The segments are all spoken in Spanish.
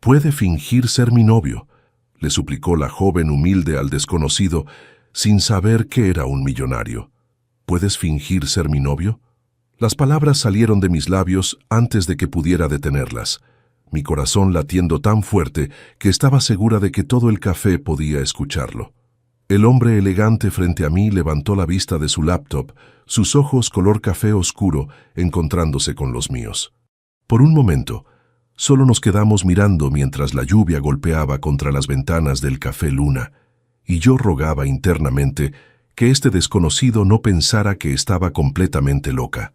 Puede fingir ser mi novio, le suplicó la joven humilde al desconocido, sin saber que era un millonario. ¿Puedes fingir ser mi novio? Las palabras salieron de mis labios antes de que pudiera detenerlas, mi corazón latiendo tan fuerte que estaba segura de que todo el café podía escucharlo. El hombre elegante frente a mí levantó la vista de su laptop, sus ojos color café oscuro encontrándose con los míos. Por un momento, solo nos quedamos mirando mientras la lluvia golpeaba contra las ventanas del Café Luna, y yo rogaba internamente que este desconocido no pensara que estaba completamente loca.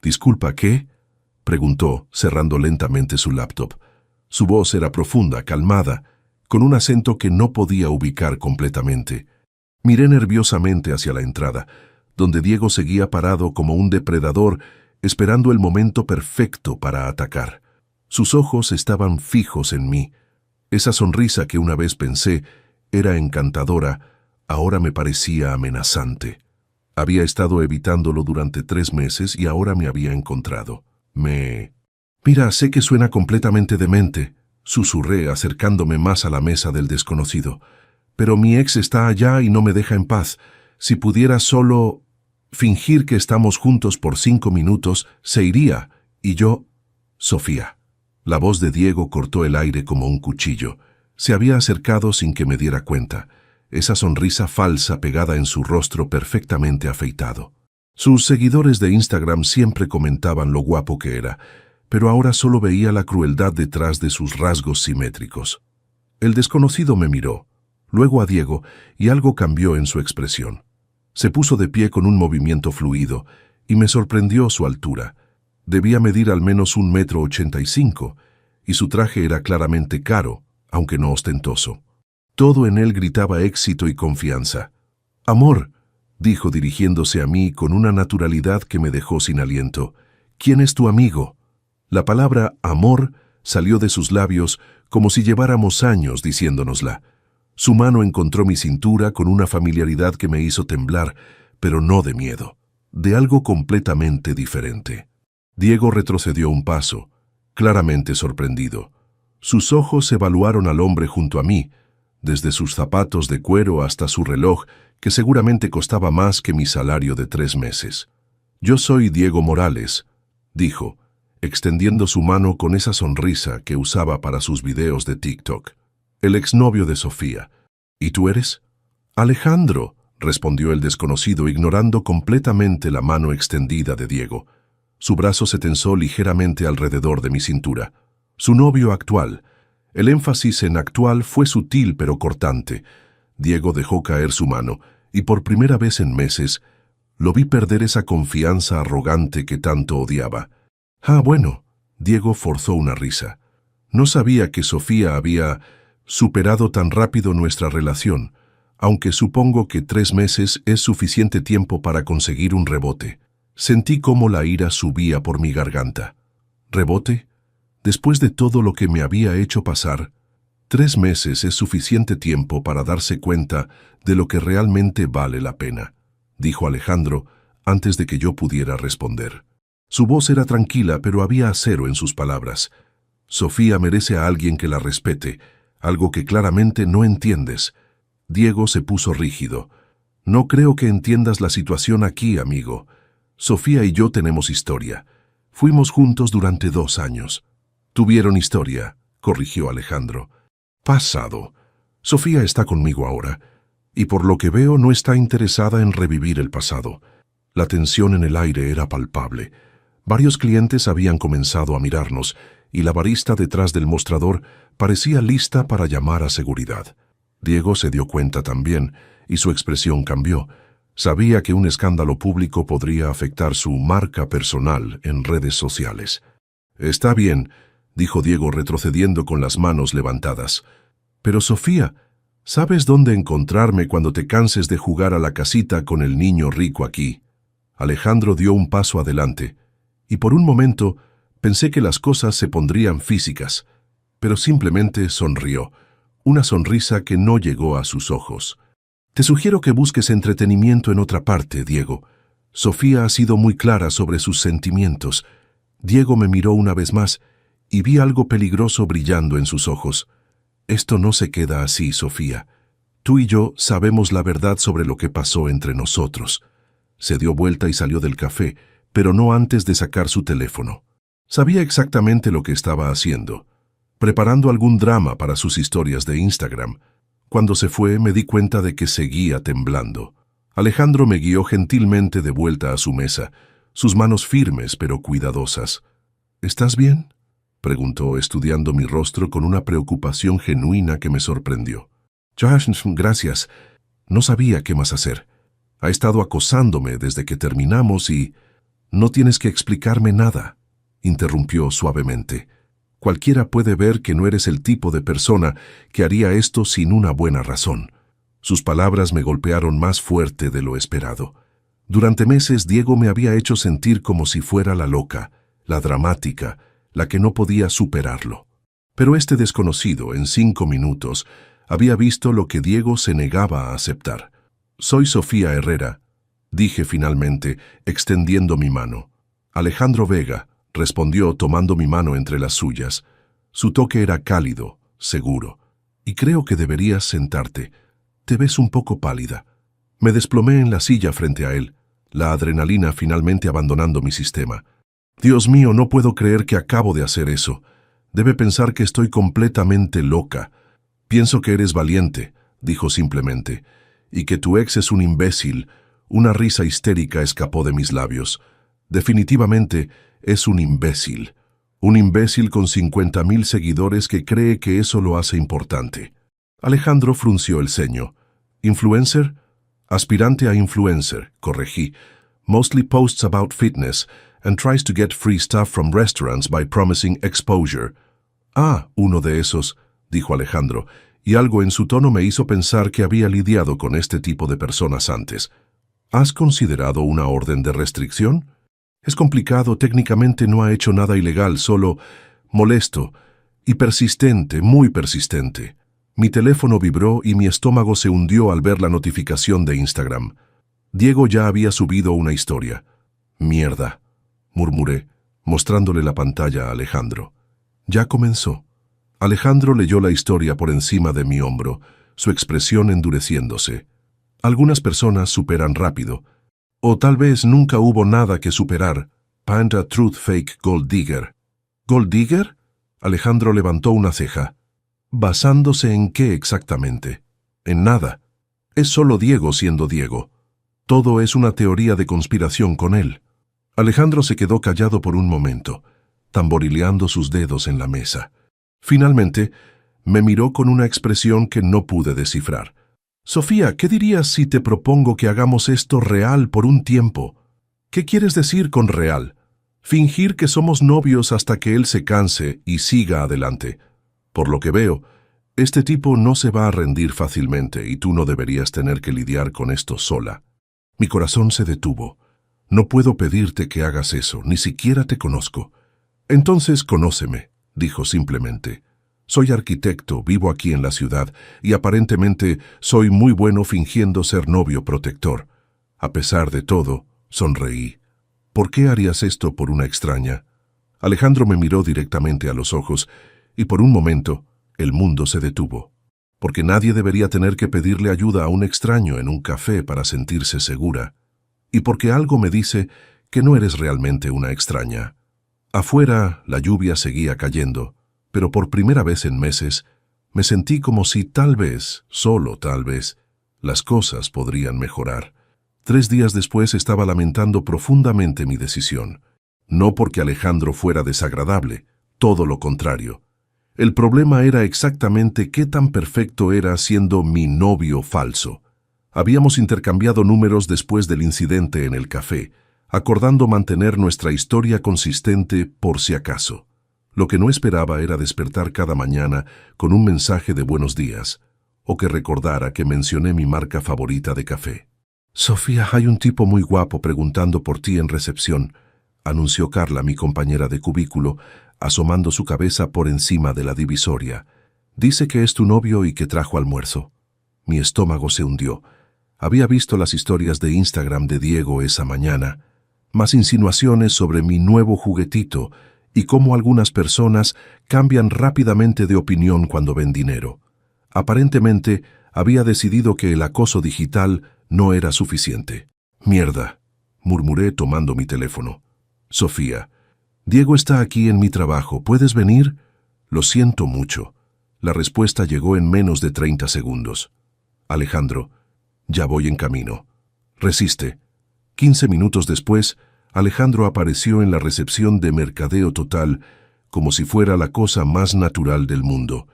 «¿Disculpa, qué?», preguntó, cerrando lentamente su laptop. Su voz era profunda, calmada, con un acento que no podía ubicar completamente. Miré nerviosamente hacia la entrada, donde Diego seguía parado como un depredador, esperando el momento perfecto para atacar. Sus ojos estaban fijos en mí. Esa sonrisa que una vez pensé era encantadora, ahora me parecía amenazante. Había estado evitándolo durante 3 meses y ahora me había encontrado. «Mira, sé que suena completamente demente», susurré acercándome más a la mesa del desconocido. «Pero mi ex está allá y no me deja en paz. Si pudiera solo fingir que estamos juntos por 5 minutos, se iría. Y yo...» «Sofía». La voz de Diego cortó el aire como un cuchillo. Se había acercado sin que me diera cuenta. Esa sonrisa falsa pegada en su rostro perfectamente afeitado. Sus seguidores de Instagram siempre comentaban lo guapo que era, pero ahora solo veía la crueldad detrás de sus rasgos simétricos. El desconocido me miró, luego a Diego, y algo cambió en su expresión. Se puso de pie con un movimiento fluido, y me sorprendió su altura. Debía medir al menos 1,85 m, y su traje era claramente caro, aunque no ostentoso. Todo en él gritaba éxito y confianza. «Amor», dijo dirigiéndose a mí con una naturalidad que me dejó sin aliento. «¿Quién es tu amigo?». La palabra «amor» salió de sus labios como si lleváramos años diciéndonosla. Su mano encontró mi cintura con una familiaridad que me hizo temblar, pero no de miedo, de algo completamente diferente. Diego retrocedió un paso, claramente sorprendido. Sus ojos evaluaron al hombre junto a mí, desde sus zapatos de cuero hasta su reloj, que seguramente costaba más que mi salario de 3 meses. «Yo soy Diego Morales», dijo, extendiendo su mano con esa sonrisa que usaba para sus videos de TikTok. «El exnovio de Sofía». «¿Y tú eres?». «Alejandro», respondió el desconocido, ignorando completamente la mano extendida de Diego. Su brazo se tensó ligeramente alrededor de mi cintura. «Su novio actual». El énfasis en actual fue sutil pero cortante. Diego dejó caer su mano, y por primera vez en meses, lo vi perder esa confianza arrogante que tanto odiaba. «Ah, bueno», Diego forzó una risa. «No sabía que Sofía había superado tan rápido nuestra relación, aunque supongo que 3 meses es suficiente tiempo para conseguir un rebote». Sentí cómo la ira subía por mi garganta. ¿Rebote? Después de todo lo que me había hecho pasar, 3 meses es suficiente tiempo para darse cuenta de lo que realmente vale la pena, dijo Alejandro antes de que yo pudiera responder. Su voz era tranquila, pero había acero en sus palabras. Sofía merece a alguien que la respete, algo que claramente no entiendes. Diego se puso rígido. No creo que entiendas la situación aquí, amigo. Sofía y yo tenemos historia. Fuimos juntos durante 2 años. Tuvieron historia, corrigió Alejandro. Pasado. Sofía está conmigo ahora, y por lo que veo no está interesada en revivir el pasado. La tensión en el aire era palpable. Varios clientes habían comenzado a mirarnos, y la barista detrás del mostrador parecía lista para llamar a seguridad. Diego se dio cuenta también, y su expresión cambió. Sabía que un escándalo público podría afectar su marca personal en redes sociales. «Está bien», dijo Diego retrocediendo con las manos levantadas. «Pero Sofía, ¿sabes dónde encontrarme cuando te canses de jugar a la casita con el niño rico aquí?» Alejandro dio un paso adelante, y por un momento pensé que las cosas se pondrían físicas, pero simplemente sonrió, una sonrisa que no llegó a sus ojos. «Te sugiero que busques entretenimiento en otra parte, Diego. Sofía ha sido muy clara sobre sus sentimientos». Diego me miró una vez más, y vi algo peligroso brillando en sus ojos. Esto no se queda así, Sofía. Tú y yo sabemos la verdad sobre lo que pasó entre nosotros. Se dio vuelta y salió del café, pero no antes de sacar su teléfono. Sabía exactamente lo que estaba haciendo, preparando algún drama para sus historias de Instagram. Cuando se fue, me di cuenta de que seguía temblando. Alejandro me guió gentilmente de vuelta a su mesa, sus manos firmes pero cuidadosas. ¿Estás bien?, preguntó, estudiando mi rostro con una preocupación genuina que me sorprendió. Gracias. No sabía qué más hacer. Ha estado acosándome desde que terminamos y... No tienes que explicarme nada, interrumpió suavemente. Cualquiera puede ver que no eres el tipo de persona que haría esto sin una buena razón. Sus palabras me golpearon más fuerte de lo esperado. Durante meses Diego me había hecho sentir como si fuera la loca, la dramática, la que no podía superarlo. Pero este desconocido, en 5 minutos, había visto lo que Diego se negaba a aceptar. «Soy Sofía Herrera», dije finalmente, extendiendo mi mano. «Alejandro Vega», respondió tomando mi mano entre las suyas. Su toque era cálido, seguro. «Y creo que deberías sentarte. Te ves un poco pálida». Me desplomé en la silla frente a él, la adrenalina finalmente abandonando mi sistema. «Dios mío, no puedo creer que acabo de hacer eso. Debe pensar que estoy completamente loca». «Pienso que eres valiente», dijo simplemente, «y que tu ex es un imbécil». Una risa histérica escapó de mis labios. Definitivamente es un imbécil. Un imbécil con 50,000 seguidores que cree que eso lo hace importante. Alejandro frunció el ceño. «¿Influencer?» «Aspirante a influencer», corregí. «Mostly posts about fitness and tries to get free stuff from restaurants by promising exposure». «Ah, uno de esos», dijo Alejandro, y algo en su tono me hizo pensar que había lidiado con este tipo de personas antes. ¿Has considerado una orden de restricción? Es complicado, técnicamente no ha hecho nada ilegal, solo molesto y persistente, muy persistente. Mi teléfono vibró y mi estómago se hundió al ver la notificación de Instagram. Diego ya había subido una historia. «Mierda», murmuré, mostrándole la pantalla a Alejandro. Ya comenzó. Alejandro leyó la historia por encima de mi hombro, su expresión endureciéndose. Algunas personas superan rápido. O tal vez nunca hubo nada que superar. Panda Truth Fake Gold Digger. ¿Gold Digger? Alejandro levantó una ceja. ¿Basándose en qué exactamente? En nada. Es solo Diego siendo Diego. Todo es una teoría de conspiración con él. Alejandro se quedó callado por un momento, tamborileando sus dedos en la mesa. Finalmente, me miró con una expresión que no pude descifrar. «Sofía, ¿qué dirías si te propongo que hagamos esto real por un tiempo?» «¿Qué quieres decir con real?» «Fingir que somos novios hasta que él se canse y siga adelante. Por lo que veo, este tipo no se va a rendir fácilmente y tú no deberías tener que lidiar con esto sola». Mi corazón se detuvo. «No puedo pedirte que hagas eso, ni siquiera te conozco». «Entonces conóceme», dijo simplemente. «Soy arquitecto, vivo aquí en la ciudad y aparentemente soy muy bueno fingiendo ser novio protector». A pesar de todo, sonreí. «¿Por qué harías esto por una extraña?» Alejandro me miró directamente a los ojos y por un momento el mundo se detuvo. Porque nadie debería tener que pedirle ayuda a un extraño en un café para sentirse segura. Y porque algo me dice que no eres realmente una extraña. Afuera la lluvia seguía cayendo, pero por primera vez en meses me sentí como si tal vez, solo tal vez, las cosas podrían mejorar. 3 días después estaba lamentando profundamente mi decisión. No porque Alejandro fuera desagradable, todo lo contrario. El problema era exactamente qué tan perfecto era siendo mi novio falso. Habíamos intercambiado números después del incidente en el café, acordando mantener nuestra historia consistente por si acaso. Lo que no esperaba era despertar cada mañana con un mensaje de buenos días, o que recordara que mencioné mi marca favorita de café. «Sofía, hay un tipo muy guapo preguntando por ti en recepción», anunció Carla, mi compañera de cubículo, asomando su cabeza por encima de la divisoria. «Dice que es tu novio y que trajo almuerzo». Mi estómago se hundió. Había visto las historias de Instagram de Diego esa mañana, más insinuaciones sobre mi nuevo juguetito, y cómo algunas personas cambian rápidamente de opinión cuando ven dinero. Aparentemente, había decidido que el acoso digital no era suficiente. «Mierda», murmuré tomando mi teléfono. «Sofía, Diego está aquí en mi trabajo. ¿Puedes venir?» «Lo siento mucho». La respuesta llegó en menos de 30 segundos. «Alejandro, ya voy en camino». «Resiste». 15 minutos después, Alejandro apareció en la recepción de Mercadeo Total como si fuera la cosa más natural del mundo.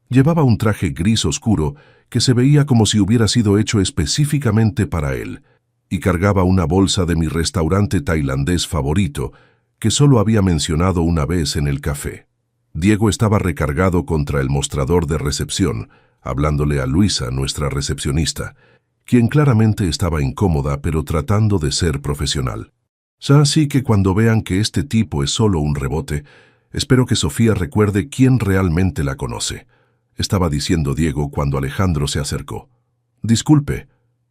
Llevaba un traje gris oscuro que se veía como si hubiera sido hecho específicamente para él, y cargaba una bolsa de mi restaurante tailandés favorito, que solo había mencionado una vez en el café. Diego estaba recargado contra el mostrador de recepción, hablándole a Luisa, nuestra recepcionista, quien claramente estaba incómoda pero tratando de ser profesional. Así que cuando vean que este tipo es solo un rebote, espero que Sofía recuerde quién realmente la conoce, estaba diciendo Diego cuando Alejandro se acercó. «Disculpe»,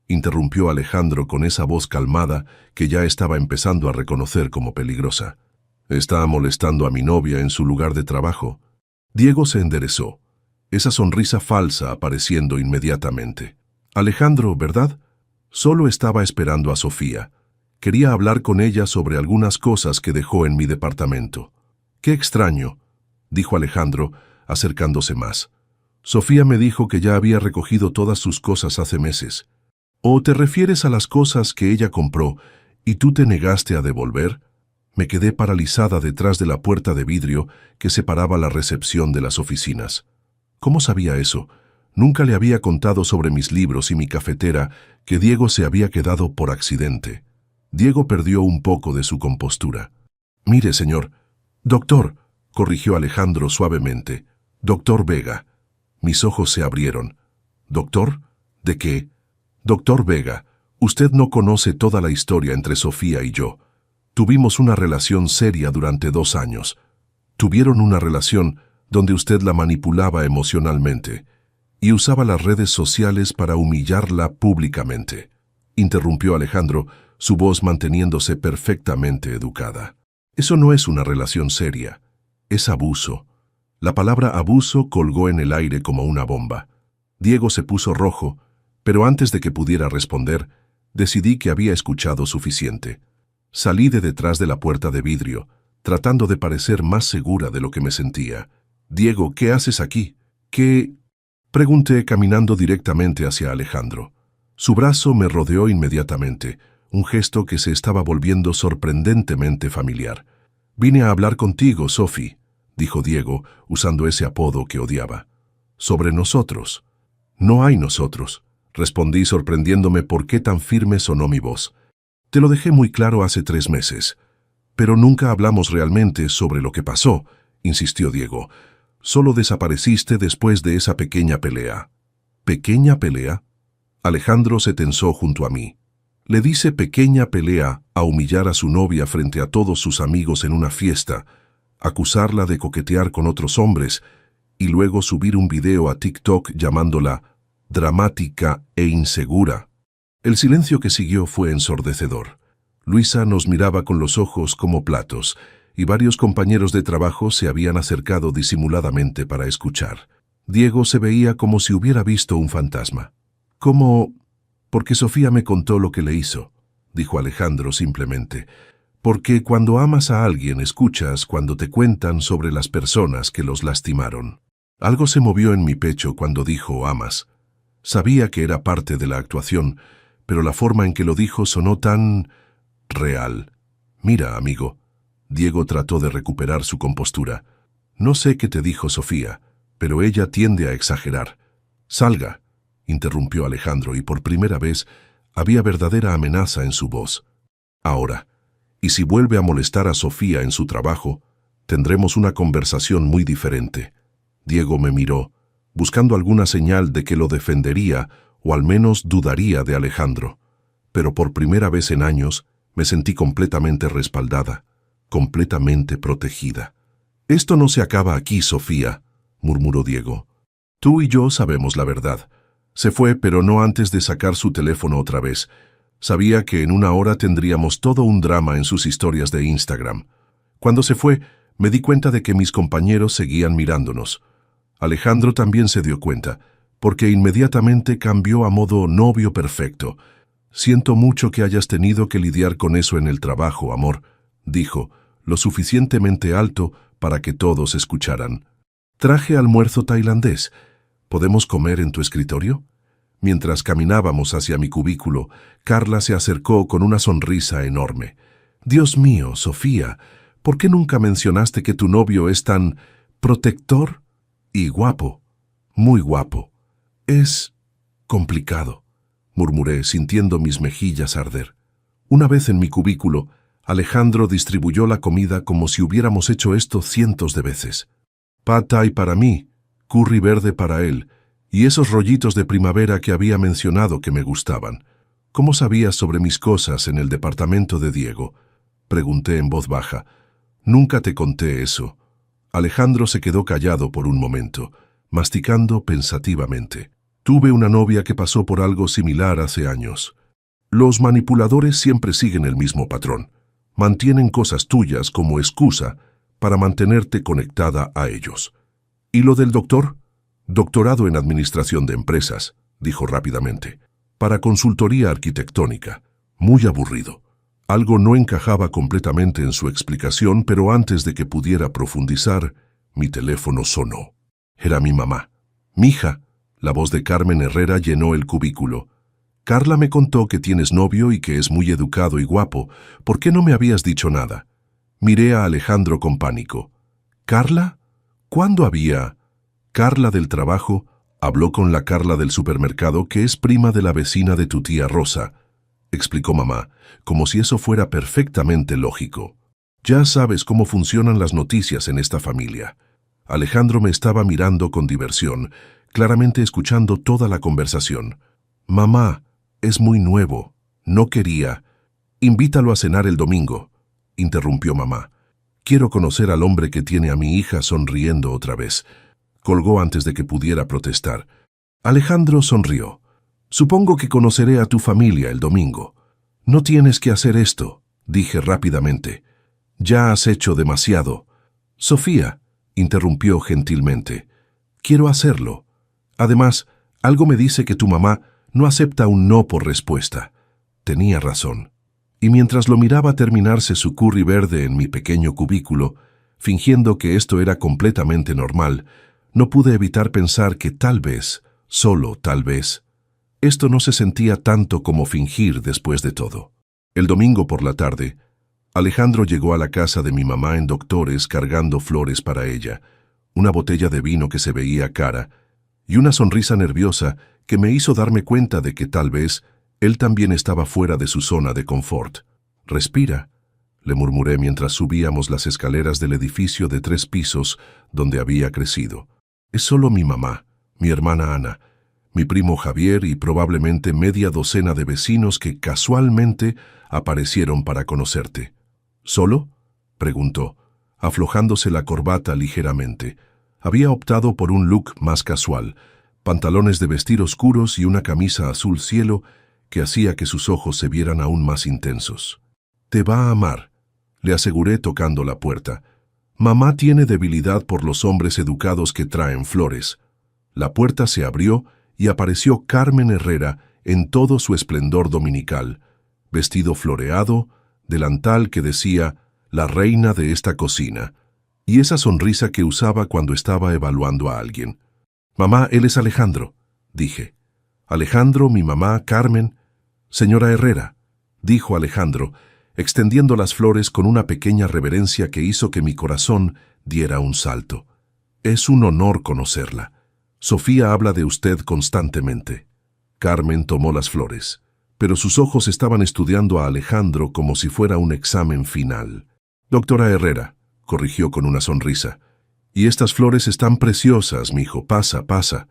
interrumpió Alejandro con esa voz calmada que ya estaba empezando a reconocer como peligrosa. «¿Está molestando a mi novia en su lugar de trabajo?» Diego se enderezó, esa sonrisa falsa apareciendo inmediatamente. «Alejandro, ¿verdad? Solo estaba esperando a Sofía. Quería hablar con ella sobre algunas cosas que dejó en mi departamento». «Qué extraño», dijo Alejandro, acercándose más. «Sofía me dijo que ya había recogido todas sus cosas hace meses». «¿O te refieres a las cosas que ella compró y tú te negaste a devolver?» Me quedé paralizada detrás de la puerta de vidrio que separaba la recepción de las oficinas. ¿Cómo sabía eso? Nunca le había contado sobre mis libros y mi cafetera que Diego se había quedado por accidente. Diego perdió un poco de su compostura. «Mire, señor». «Doctor», corrigió Alejandro suavemente. «Doctor Vega». Mis ojos se abrieron. «¿Doctor? ¿De qué?» «Doctor Vega, usted no conoce toda la historia entre Sofía y yo. Tuvimos una relación seria durante 2 años. Tuvieron una relación donde usted la manipulaba emocionalmente y usaba las redes sociales para humillarla públicamente», interrumpió Alejandro, su voz manteniéndose perfectamente educada. «Eso no es una relación seria, es abuso». La palabra abuso colgó en el aire como una bomba. Diego se puso rojo, pero antes de que pudiera responder, decidí que había escuchado suficiente. Salí de detrás de la puerta de vidrio, tratando de parecer más segura de lo que me sentía. «Diego, ¿qué haces aquí?» «¿Qué?» pregunté caminando directamente hacia Alejandro. Su brazo me rodeó inmediatamente, un gesto que se estaba volviendo sorprendentemente familiar. «Vine a hablar contigo, Sophie», dijo Diego, usando ese apodo que odiaba. «Sobre nosotros». «No hay nosotros», respondí sorprendiéndome por qué tan firme sonó mi voz. «Te lo dejé muy claro hace 3 meses. Pero nunca hablamos realmente sobre lo que pasó», insistió Diego. «Solo desapareciste después de esa pequeña pelea». «¿Pequeña pelea?» Alejandro se tensó junto a mí. Le dice pequeña pelea a humillar a su novia frente a todos sus amigos en una fiesta, acusarla de coquetear con otros hombres y luego subir un video a TikTok llamándola dramática e insegura. El silencio que siguió fue ensordecedor. Luisa nos miraba con los ojos como platos y varios compañeros de trabajo se habían acercado disimuladamente para escuchar. Diego se veía como si hubiera visto un fantasma. «¿Cómo?» «Porque Sofía me contó lo que le hizo», dijo Alejandro simplemente. «Porque cuando amas a alguien escuchas cuando te cuentan sobre las personas que los lastimaron». Algo se movió en mi pecho cuando dijo amas. Sabía que era parte de la actuación, pero la forma en que lo dijo sonó tan real. «Mira, amigo». Diego trató de recuperar su compostura. «No sé qué te dijo Sofía, pero ella tiende a exagerar». «Salga», interrumpió Alejandro, y por primera vez había verdadera amenaza en su voz. «Ahora, y si vuelve a molestar a Sofía en su trabajo, tendremos una conversación muy diferente». Diego me miró, buscando alguna señal de que lo defendería o al menos dudaría de Alejandro. Pero por primera vez en años me sentí completamente respaldada, completamente protegida. «Esto no se acaba aquí, Sofía», murmuró Diego. «Tú y yo sabemos la verdad». Se fue, pero no antes de sacar su teléfono otra vez. Sabía que en 1 hora tendríamos todo un drama en sus historias de Instagram. Cuando se fue, Me di cuenta de que mis compañeros seguían mirándonos. Alejandro también se dio cuenta, porque inmediatamente cambió a modo novio perfecto. «Siento mucho que hayas tenido que lidiar con eso en el trabajo, amor», dijo, lo suficientemente alto para que todos escucharan. «Traje almuerzo tailandés. ¿Podemos comer en tu escritorio?» Mientras caminábamos hacia mi cubículo, Carla se acercó con una sonrisa enorme. «Dios mío, Sofía, ¿por qué nunca mencionaste que tu novio es tan protector y guapo? Muy guapo. Es complicado», murmuré, sintiendo mis mejillas arder. Una vez en mi cubículo, Alejandro distribuyó la comida como si hubiéramos hecho esto cientos de veces. Pad thai para mí, curry verde para él, y esos rollitos de primavera que había mencionado que me gustaban. «¿Cómo sabías sobre mis cosas en el departamento de Diego?», pregunté en voz baja. «Nunca te conté eso». Alejandro se quedó callado por un momento, masticando pensativamente. «Tuve una novia que pasó por algo similar hace años. Los manipuladores siempre siguen el mismo patrón. Mantienen cosas tuyas como excusa para mantenerte conectada a ellos». «¿Y lo del doctor?» «Doctorado en Administración de Empresas», dijo rápidamente. «Para consultoría arquitectónica. Muy aburrido». Algo no encajaba completamente en su explicación, pero antes de que pudiera profundizar, mi teléfono sonó. Era mi mamá. «Mija», la voz de Carmen Herrera llenó el cubículo. «Carla me contó que tienes novio y que es muy educado y guapo. ¿Por qué no me habías dicho nada?» Miré a Alejandro con pánico. «¿Carla? ¿Cuándo había?» «Carla del trabajo habló con la Carla del supermercado, que es prima de la vecina de tu tía Rosa», explicó mamá, como si eso fuera perfectamente lógico. «Ya sabes cómo funcionan las noticias en esta familia». Alejandro me estaba mirando con diversión, claramente escuchando toda la conversación. «Mamá, es muy nuevo. No quería». «Invítalo a cenar el domingo», interrumpió mamá. «Quiero conocer al hombre que tiene a mi hija sonriendo otra vez». Colgó antes de que pudiera protestar. Alejandro sonrió. «Supongo que conoceré a tu familia el domingo». «No tienes que hacer esto», dije rápidamente. «Ya has hecho demasiado». «Sofía», interrumpió gentilmente. «Quiero hacerlo. Además, algo me dice que tu mamá no acepta un no por respuesta». Tenía razón. Y mientras lo miraba terminarse su curry verde en mi pequeño cubículo, fingiendo que esto era completamente normal, no pude evitar pensar que tal vez, solo tal vez, esto no se sentía tanto como fingir después de todo. El domingo por la tarde, Alejandro llegó a la casa de mi mamá en Doctores cargando flores para ella, una botella de vino que se veía cara, y una sonrisa nerviosa que me hizo darme cuenta de que tal vez él también estaba fuera de su zona de confort. «Respira», le murmuré mientras subíamos las escaleras del edificio de 3 pisos donde había crecido. «Es solo mi mamá, mi hermana Ana, mi primo Javier y probablemente media docena de vecinos que casualmente aparecieron para conocerte». «¿Solo?», preguntó, aflojándose la corbata ligeramente. Había optado por un look más casual, pantalones de vestir oscuros y una camisa azul cielo que hacía que sus ojos se vieran aún más intensos. «Te va a amar», le aseguré tocando la puerta. «Mamá tiene debilidad por los hombres educados que traen flores». La puerta se abrió y apareció Carmen Herrera en todo su esplendor dominical, vestido floreado, delantal que decía «la reina de esta cocina», y esa sonrisa que usaba cuando estaba evaluando a alguien. «Mamá, él es Alejandro», dije. «Alejandro, mi mamá, Carmen». «Señora Herrera», dijo Alejandro, extendiendo las flores con una pequeña reverencia que hizo que mi corazón diera un salto. «Es un honor conocerla. Sofía habla de usted constantemente». Carmen tomó las flores, pero sus ojos estaban estudiando a Alejandro como si fuera un examen final. «Doctora Herrera», corrigió con una sonrisa. «Y estas flores están preciosas, mijo. Pasa, pasa».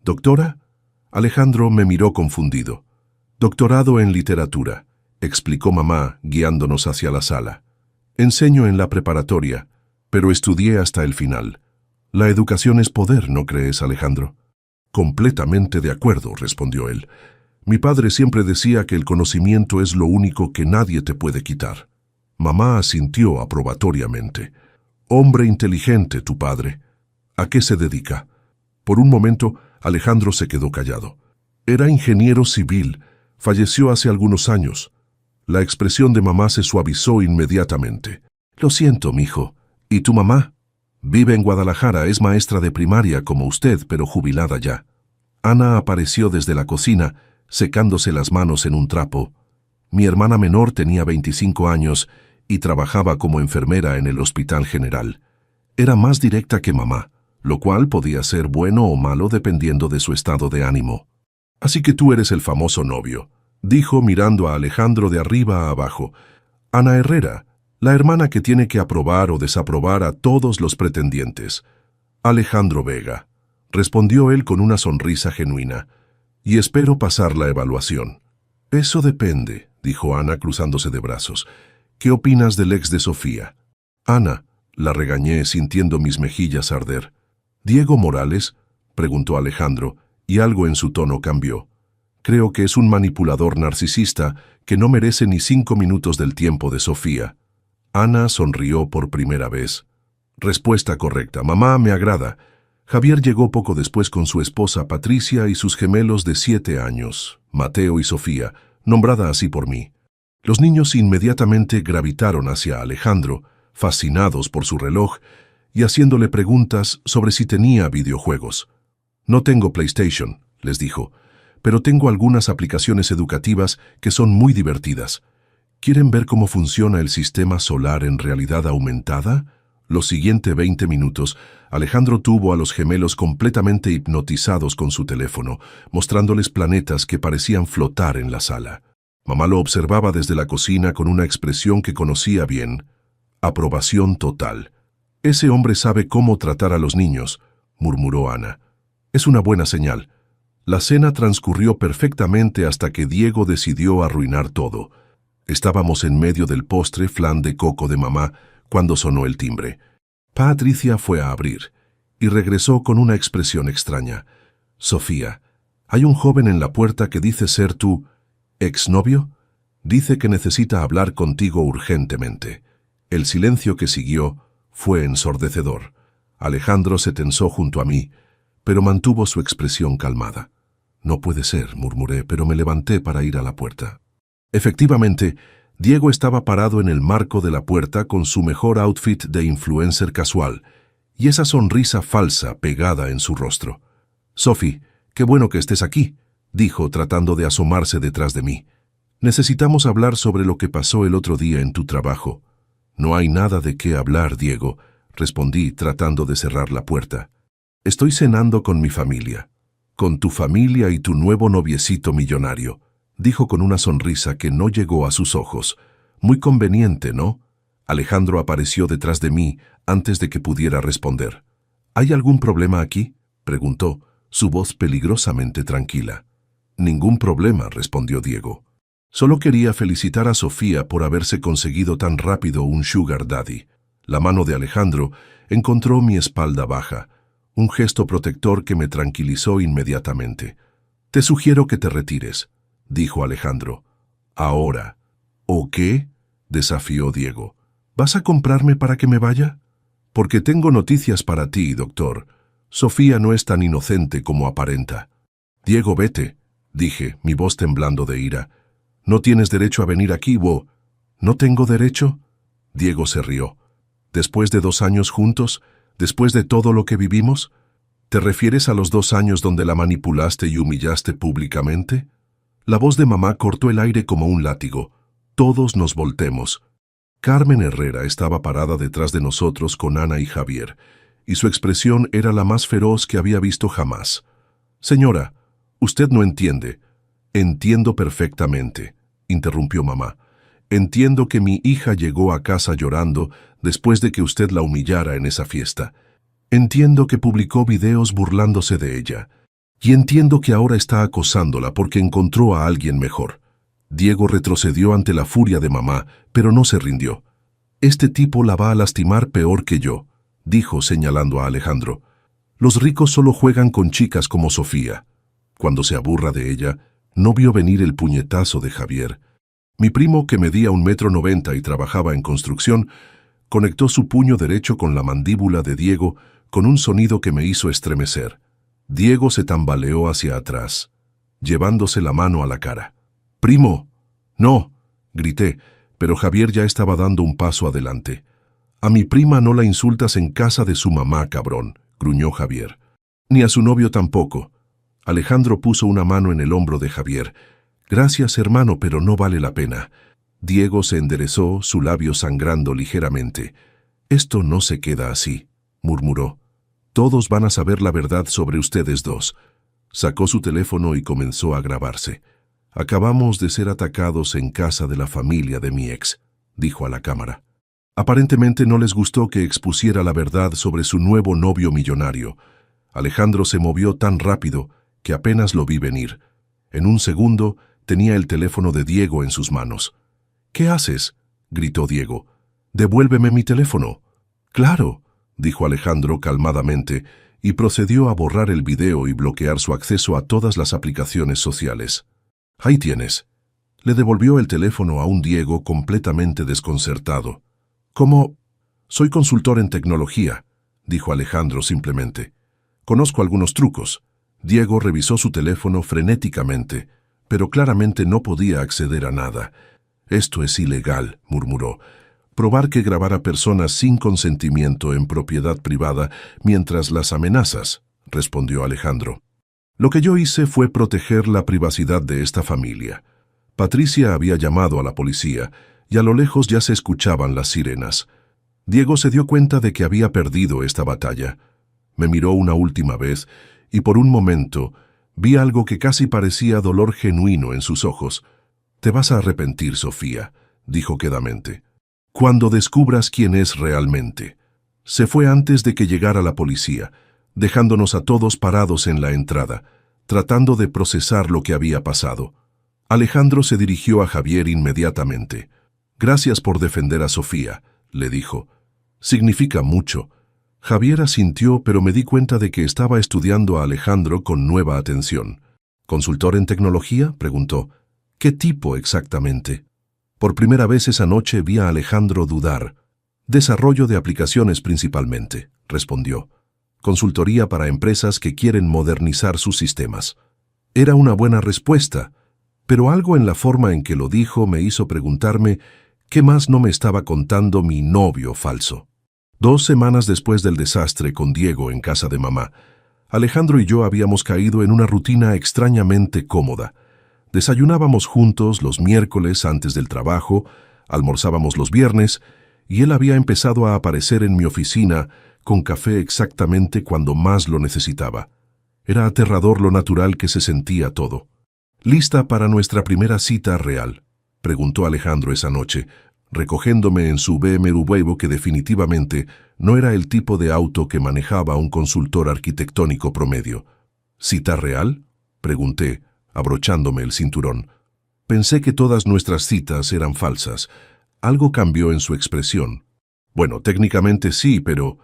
«¿Doctora?» Alejandro me miró confundido. «Doctorado en literatura», explicó mamá, guiándonos hacia la sala. «Enseño en la preparatoria, pero estudié hasta el final. La educación es poder, ¿no crees, Alejandro?» «Completamente de acuerdo», respondió él. «Mi padre siempre decía que el conocimiento es lo único que nadie te puede quitar». Mamá asintió aprobatoriamente. Hombre inteligente, tu padre. ¿A qué se dedica? Por un momento, Alejandro se quedó callado. Era ingeniero civil. Falleció hace algunos años. La expresión de mamá se suavizó inmediatamente. Lo siento, mijo. ¿Y tu mamá? Vive en Guadalajara, es maestra de primaria como usted, pero jubilada ya. Ana apareció desde la cocina, secándose las manos en un trapo. Mi hermana menor tenía 25 años y trabajaba como enfermera en el Hospital General. Era más directa que mamá, lo cual podía ser bueno o malo dependiendo de su estado de ánimo. Así que tú eres el famoso novio, dijo mirando a Alejandro de arriba a abajo. Ana Herrera, la hermana que tiene que aprobar o desaprobar a todos los pretendientes. Alejandro Vega, respondió él con una sonrisa genuina. Y espero pasar la evaluación. Eso depende, dijo Ana cruzándose de brazos. ¿Qué opinas del ex de Sofía? Ana, la regañé sintiendo mis mejillas arder. ¿Diego Morales? Preguntó Alejandro, y algo en su tono cambió. Creo que es un manipulador narcisista que no merece ni 5 minutos del tiempo de Sofía. Ana sonrió por primera vez. Respuesta correcta. Mamá, me agrada. Javier llegó poco después con su esposa Patricia y sus gemelos de 7 años, Mateo y Sofía, nombrada así por mí. Los niños inmediatamente gravitaron hacia Alejandro, fascinados por su reloj, y haciéndole preguntas sobre si tenía videojuegos. No tengo PlayStation, les dijo, pero tengo algunas aplicaciones educativas que son muy divertidas. ¿Quieren ver cómo funciona el sistema solar en realidad aumentada? Los siguientes 20 minutos, Alejandro tuvo a los gemelos completamente hipnotizados con su teléfono, mostrándoles planetas que parecían flotar en la sala. Mamá lo observaba desde la cocina con una expresión que conocía bien. Aprobación total. Ese hombre sabe cómo tratar a los niños, murmuró Ana. Es una buena señal. La cena transcurrió perfectamente hasta que Diego decidió arruinar todo. Estábamos en medio del postre flan de coco de mamá cuando sonó el timbre. Patricia fue a abrir y regresó con una expresión extraña. Sofía, hay un joven en la puerta que dice ser tu exnovio. Dice que necesita hablar contigo urgentemente. El silencio que siguió fue ensordecedor. Alejandro se tensó junto a mí, pero mantuvo su expresión calmada. No puede ser, murmuré, pero me levanté para ir a la puerta. Efectivamente, Diego estaba parado en el marco de la puerta con su mejor outfit de influencer casual y esa sonrisa falsa pegada en su rostro. «Sophie, qué bueno que estés aquí», dijo tratando de asomarse detrás de mí. «Necesitamos hablar sobre lo que pasó el otro día en tu trabajo». «No hay nada de qué hablar, Diego», respondí tratando de cerrar la puerta. «Estoy cenando con mi familia. Con tu familia y tu nuevo noviecito millonario», dijo con una sonrisa que no llegó a sus ojos. «Muy conveniente, ¿no?» Alejandro apareció detrás de mí antes de que pudiera responder. «¿Hay algún problema aquí?», preguntó, su voz peligrosamente tranquila. «Ningún problema», respondió Diego. «Solo quería felicitar a Sofía por haberse conseguido tan rápido un sugar daddy». La mano de Alejandro encontró mi espalda baja, un gesto protector que me tranquilizó inmediatamente. «Te sugiero que te retires», dijo Alejandro. «Ahora». «¿O qué?», desafió Diego. «¿Vas a comprarme para que me vaya?» «Porque tengo noticias para ti, doctor. Sofía no es tan inocente como aparenta». «Diego, vete», dije, mi voz temblando de ira. «No tienes derecho a venir aquí, Bo». «¿No tengo derecho?». Diego se rió. «¿Después de 2 años juntos? ¿Después de todo lo que vivimos? ¿Te refieres a los 2 años donde la manipulaste y humillaste públicamente?» La voz de mamá cortó el aire como un látigo. Todos nos voltemos. Carmen Herrera estaba parada detrás de nosotros con Ana y Javier, y su expresión era la más feroz que había visto jamás. «Señora, usted no entiende». «Entiendo perfectamente», interrumpió mamá. «Entiendo que mi hija llegó a casa llorando después de que usted la humillara en esa fiesta. Entiendo que publicó videos burlándose de ella. Y entiendo que ahora está acosándola porque encontró a alguien mejor». Diego retrocedió ante la furia de mamá, pero no se rindió. «Este tipo la va a lastimar peor que yo», dijo señalando a Alejandro. «Los ricos solo juegan con chicas como Sofía». Cuando se aburra de ella, no vio venir el puñetazo de Javier. Mi primo, que medía 1,90 m y trabajaba en construcción, Conectó su puño derecho con la mandíbula de Diego con un sonido que me hizo estremecer. Diego se tambaleó hacia atrás, llevándose la mano a la cara. «¡Primo! ¡No!», grité, pero Javier ya estaba dando un paso adelante. «A mi prima no la insultas en casa de su mamá, cabrón», gruñó Javier. «Ni a su novio tampoco». Alejandro puso una mano en el hombro de Javier. «Gracias, hermano, pero no vale la pena». Diego se enderezó, su labio sangrando ligeramente. «Esto no se queda así», murmuró. «Todos van a saber la verdad sobre ustedes dos». Sacó su teléfono y comenzó a grabarse. «Acabamos de ser atacados en casa de la familia de mi ex», dijo a la cámara. Aparentemente no les gustó que expusiera la verdad sobre su nuevo novio millonario. Alejandro se movió tan rápido que apenas lo vi venir. En un segundo tenía el teléfono de Diego en sus manos. «¿Qué haces?», gritó Diego. «Devuélveme mi teléfono». «Claro», dijo Alejandro calmadamente, y procedió a borrar el video y bloquear su acceso a todas las aplicaciones sociales. «Ahí tienes». Le devolvió el teléfono a un Diego completamente desconcertado. «¿Cómo?» «Soy consultor en tecnología», dijo Alejandro simplemente. «Conozco algunos trucos». Diego revisó su teléfono frenéticamente, pero claramente no podía acceder a nada. «Esto es ilegal», murmuró. «Probar que grabar a personas sin consentimiento en propiedad privada mientras las amenazas», respondió Alejandro. «Lo que yo hice fue proteger la privacidad de esta familia». Patricia había llamado a la policía y a lo lejos ya se escuchaban las sirenas. Diego se dio cuenta de que había perdido esta batalla. Me miró una última vez y por un momento vi algo que casi parecía dolor genuino en sus ojos. «Te vas a arrepentir, Sofía», dijo quedamente, «cuando descubras quién es realmente». Se fue antes de que llegara la policía, dejándonos a todos parados en la entrada, tratando de procesar lo que había pasado. Alejandro se dirigió a Javier inmediatamente. «Gracias por defender a Sofía», le dijo. «Significa mucho». Javier asintió, pero me di cuenta de que estaba estudiando a Alejandro con nueva atención. «¿Consultor en tecnología?», preguntó. «¿Qué tipo exactamente?». Por primera vez esa noche vi a Alejandro dudar. «Desarrollo de aplicaciones principalmente», respondió. «Consultoría para empresas que quieren modernizar sus sistemas». Era una buena respuesta, pero algo en la forma en que lo dijo me hizo preguntarme qué más no me estaba contando mi novio falso. 2 semanas después del desastre con Diego en casa de mamá, Alejandro y yo habíamos caído en una rutina extrañamente cómoda. Desayunábamos juntos los miércoles antes del trabajo, almorzábamos los viernes, y él había empezado a aparecer en mi oficina con café exactamente cuando más lo necesitaba. Era aterrador lo natural que se sentía todo. «¿Lista para nuestra primera cita real?», preguntó Alejandro esa noche, recogiéndome en su BMW que definitivamente no era el tipo de auto que manejaba un consultor arquitectónico promedio. «¿Cita real?», pregunté, abrochándome el cinturón. Pensé que todas nuestras citas eran falsas. Algo cambió en su expresión. «Bueno, técnicamente sí, pero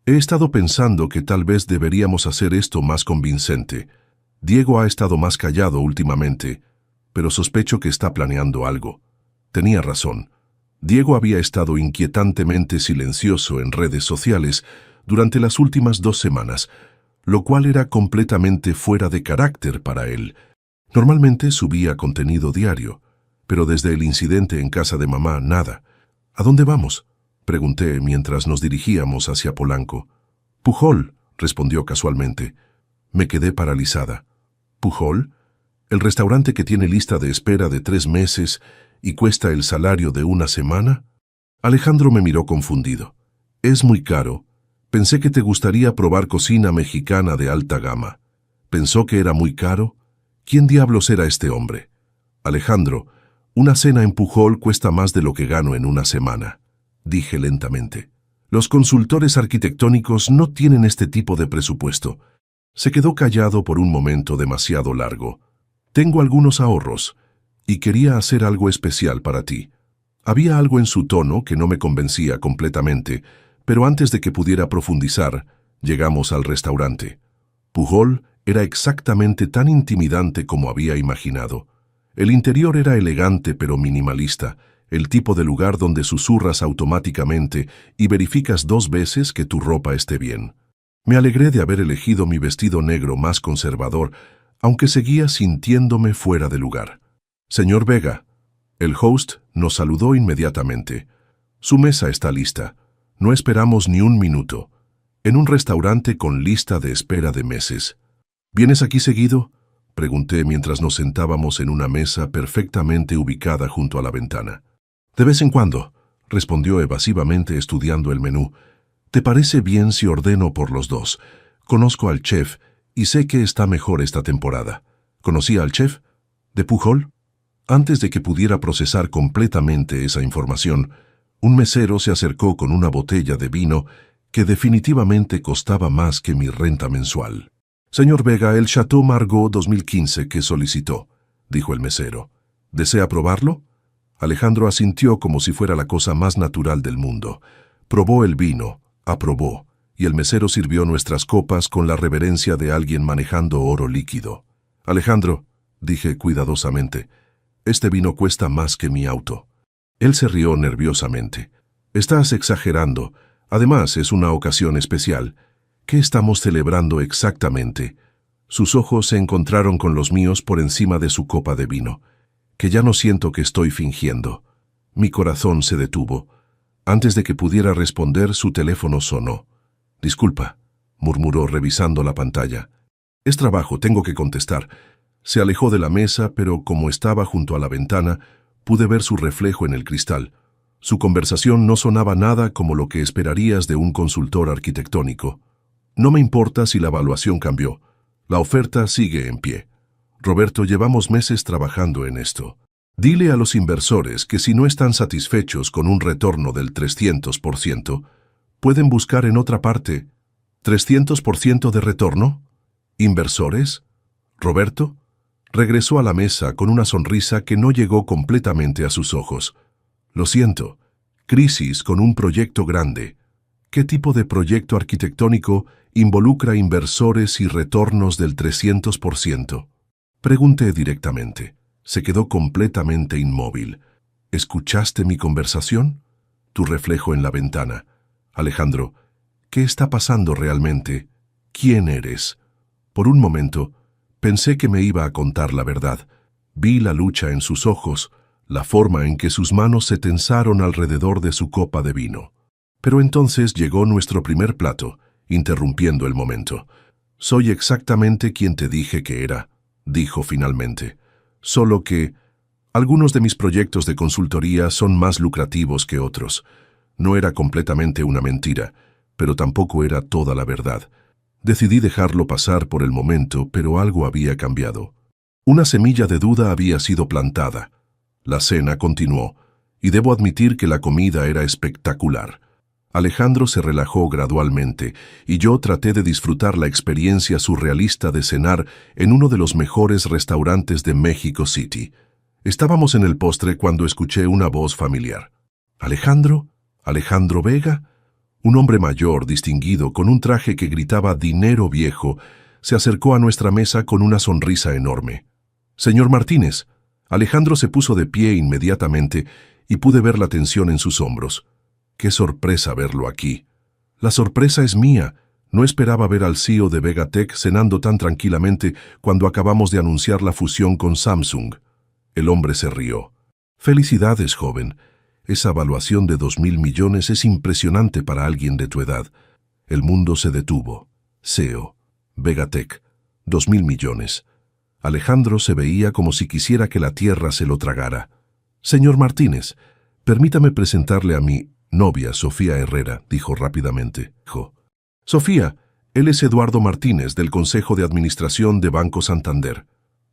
he estado pensando que tal vez deberíamos hacer esto más convincente. Diego ha estado más callado últimamente, pero sospecho que está planeando algo». Tenía razón. Diego había estado inquietantemente silencioso en redes sociales durante las últimas 2 semanas, lo cual era completamente fuera de carácter para él. Normalmente subía contenido diario, pero desde el incidente en casa de mamá, nada. «¿A dónde vamos?», pregunté mientras nos dirigíamos hacia Polanco. «Pujol», respondió casualmente. Me quedé paralizada. «¿Pujol? ¿El restaurante que tiene lista de espera de 3 meses y cuesta el salario de 1 semana?» Alejandro me miró confundido. «Es muy caro. Pensé que te gustaría probar cocina mexicana de alta gama». ¿Pensó que era muy caro? ¿Quién diablos era este hombre? «Alejandro, una cena en Pujol cuesta más de lo que gano en 1 semana», dije lentamente. «Los consultores arquitectónicos no tienen este tipo de presupuesto». Se quedó callado por un momento demasiado largo. «Tengo algunos ahorros y quería hacer algo especial para ti». Había algo en su tono que no me convencía completamente, pero antes de que pudiera profundizar, llegamos al restaurante. Pujol era exactamente tan intimidante como había imaginado. El interior era elegante pero minimalista, el tipo de lugar donde susurras automáticamente y verificas 2 veces que tu ropa esté bien. Me alegré de haber elegido mi vestido negro más conservador, aunque seguía sintiéndome fuera de lugar. Señor Vega, el host nos saludó inmediatamente. Su mesa está lista. No esperamos ni un minuto. En un restaurante con lista de espera de meses. ¿Vienes aquí seguido?, pregunté mientras nos sentábamos en una mesa perfectamente ubicada junto a la ventana. De vez en cuando, respondió evasivamente estudiando el menú. ¿Te parece bien si ordeno por los dos? Conozco al chef y sé que está mejor esta temporada. ¿Conocía al chef? ¿De Pujol? Antes de que pudiera procesar completamente esa información, un mesero se acercó con una botella de vino que definitivamente costaba más que mi renta mensual. Señor Vega, el Chateau Margaux 2015 que solicitó, dijo el mesero. ¿Desea probarlo? Alejandro asintió como si fuera la cosa más natural del mundo. Probó el vino, aprobó, y el mesero sirvió nuestras copas con la reverencia de alguien manejando oro líquido. Alejandro, dije cuidadosamente, este vino cuesta más que mi auto. Él se rió nerviosamente. Estás exagerando. Además, es una ocasión especial. ¿Qué estamos celebrando exactamente? Sus ojos se encontraron con los míos por encima de su copa de vino. Que ya no siento que estoy fingiendo. Mi corazón se detuvo. Antes de que pudiera responder, su teléfono sonó. Disculpa, murmuró revisando la pantalla. Es trabajo, tengo que contestar. Se alejó de la mesa, pero como estaba junto a la ventana, pude ver su reflejo en el cristal. Su conversación no sonaba nada como lo que esperarías de un consultor arquitectónico. No me importa si la evaluación cambió. La oferta sigue en pie. Roberto, llevamos meses trabajando en esto. Dile a los inversores que si no están satisfechos con un retorno del 300%, pueden buscar en otra parte. ¿300% de retorno? ¿Inversores? Roberto regresó a la mesa con una sonrisa que no llegó completamente a sus ojos. Lo siento. Crisis con un proyecto grande. ¿Qué tipo de proyecto arquitectónico involucra inversores y retornos del 300%? Pregunté directamente. Se quedó completamente inmóvil. ¿Escuchaste mi conversación? Tu reflejo en la ventana. Alejandro, ¿qué está pasando realmente? ¿Quién eres? Por un momento, pensé que me iba a contar la verdad. Vi la lucha en sus ojos, la forma en que sus manos se tensaron alrededor de su copa de vino. Pero entonces llegó nuestro primer plato, interrumpiendo el momento. Soy exactamente quien te dije que era, dijo finalmente. Solo que algunos de mis proyectos de consultoría son más lucrativos que otros. No era completamente una mentira, pero tampoco era toda la verdad. Decidí dejarlo pasar por el momento, pero algo había cambiado. Una semilla de duda había sido plantada. La cena continuó, y debo admitir que la comida era espectacular. Alejandro se relajó gradualmente, y yo traté de disfrutar la experiencia surrealista de cenar en uno de los mejores restaurantes de México City. Estábamos en el postre cuando escuché una voz familiar. ¿Alejandro? ¿Alejandro Vega? Un hombre mayor, distinguido, con un traje que gritaba «Dinero viejo», se acercó a nuestra mesa con una sonrisa enorme. «Señor Martínez». Alejandro se puso de pie inmediatamente y pude ver la tensión en sus hombros. ¡Qué sorpresa verlo aquí! La sorpresa es mía. No esperaba ver al CEO de Vegatech cenando tan tranquilamente cuando acabamos de anunciar la fusión con Samsung. El hombre se rió. «Felicidades, joven. Esa evaluación de 2.000 millones es impresionante para alguien de tu edad». El mundo se detuvo. CEO, Vegatech, 2.000 millones. Alejandro se veía como si quisiera que la tierra se lo tragara. «Señor Martínez, permítame presentarle a mi novia, Sofía Herrera», dijo rápidamente. «Sofía, él es Eduardo Martínez, del Consejo de Administración de Banco Santander».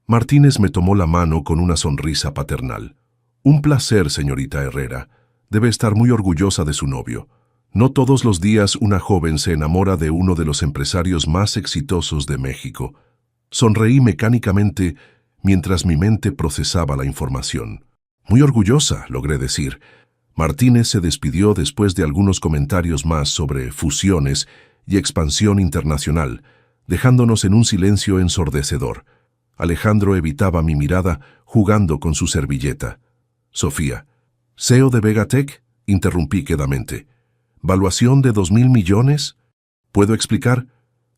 Martínez me tomó la mano con una sonrisa paternal. «Un placer, señorita Herrera. Debe estar muy orgullosa de su novio. No todos los días una joven se enamora de uno de los empresarios más exitosos de México». Sonreí mecánicamente mientras mi mente procesaba la información. «Muy orgullosa», logré decir. Martínez se despidió después de algunos comentarios más sobre fusiones y expansión internacional, dejándonos en un silencio ensordecedor. Alejandro evitaba mi mirada jugando con su servilleta. «Sofía, CEO de Vegatech, interrumpí quedamente. ¿Valuación de 2.000 millones? ¿Puedo explicar?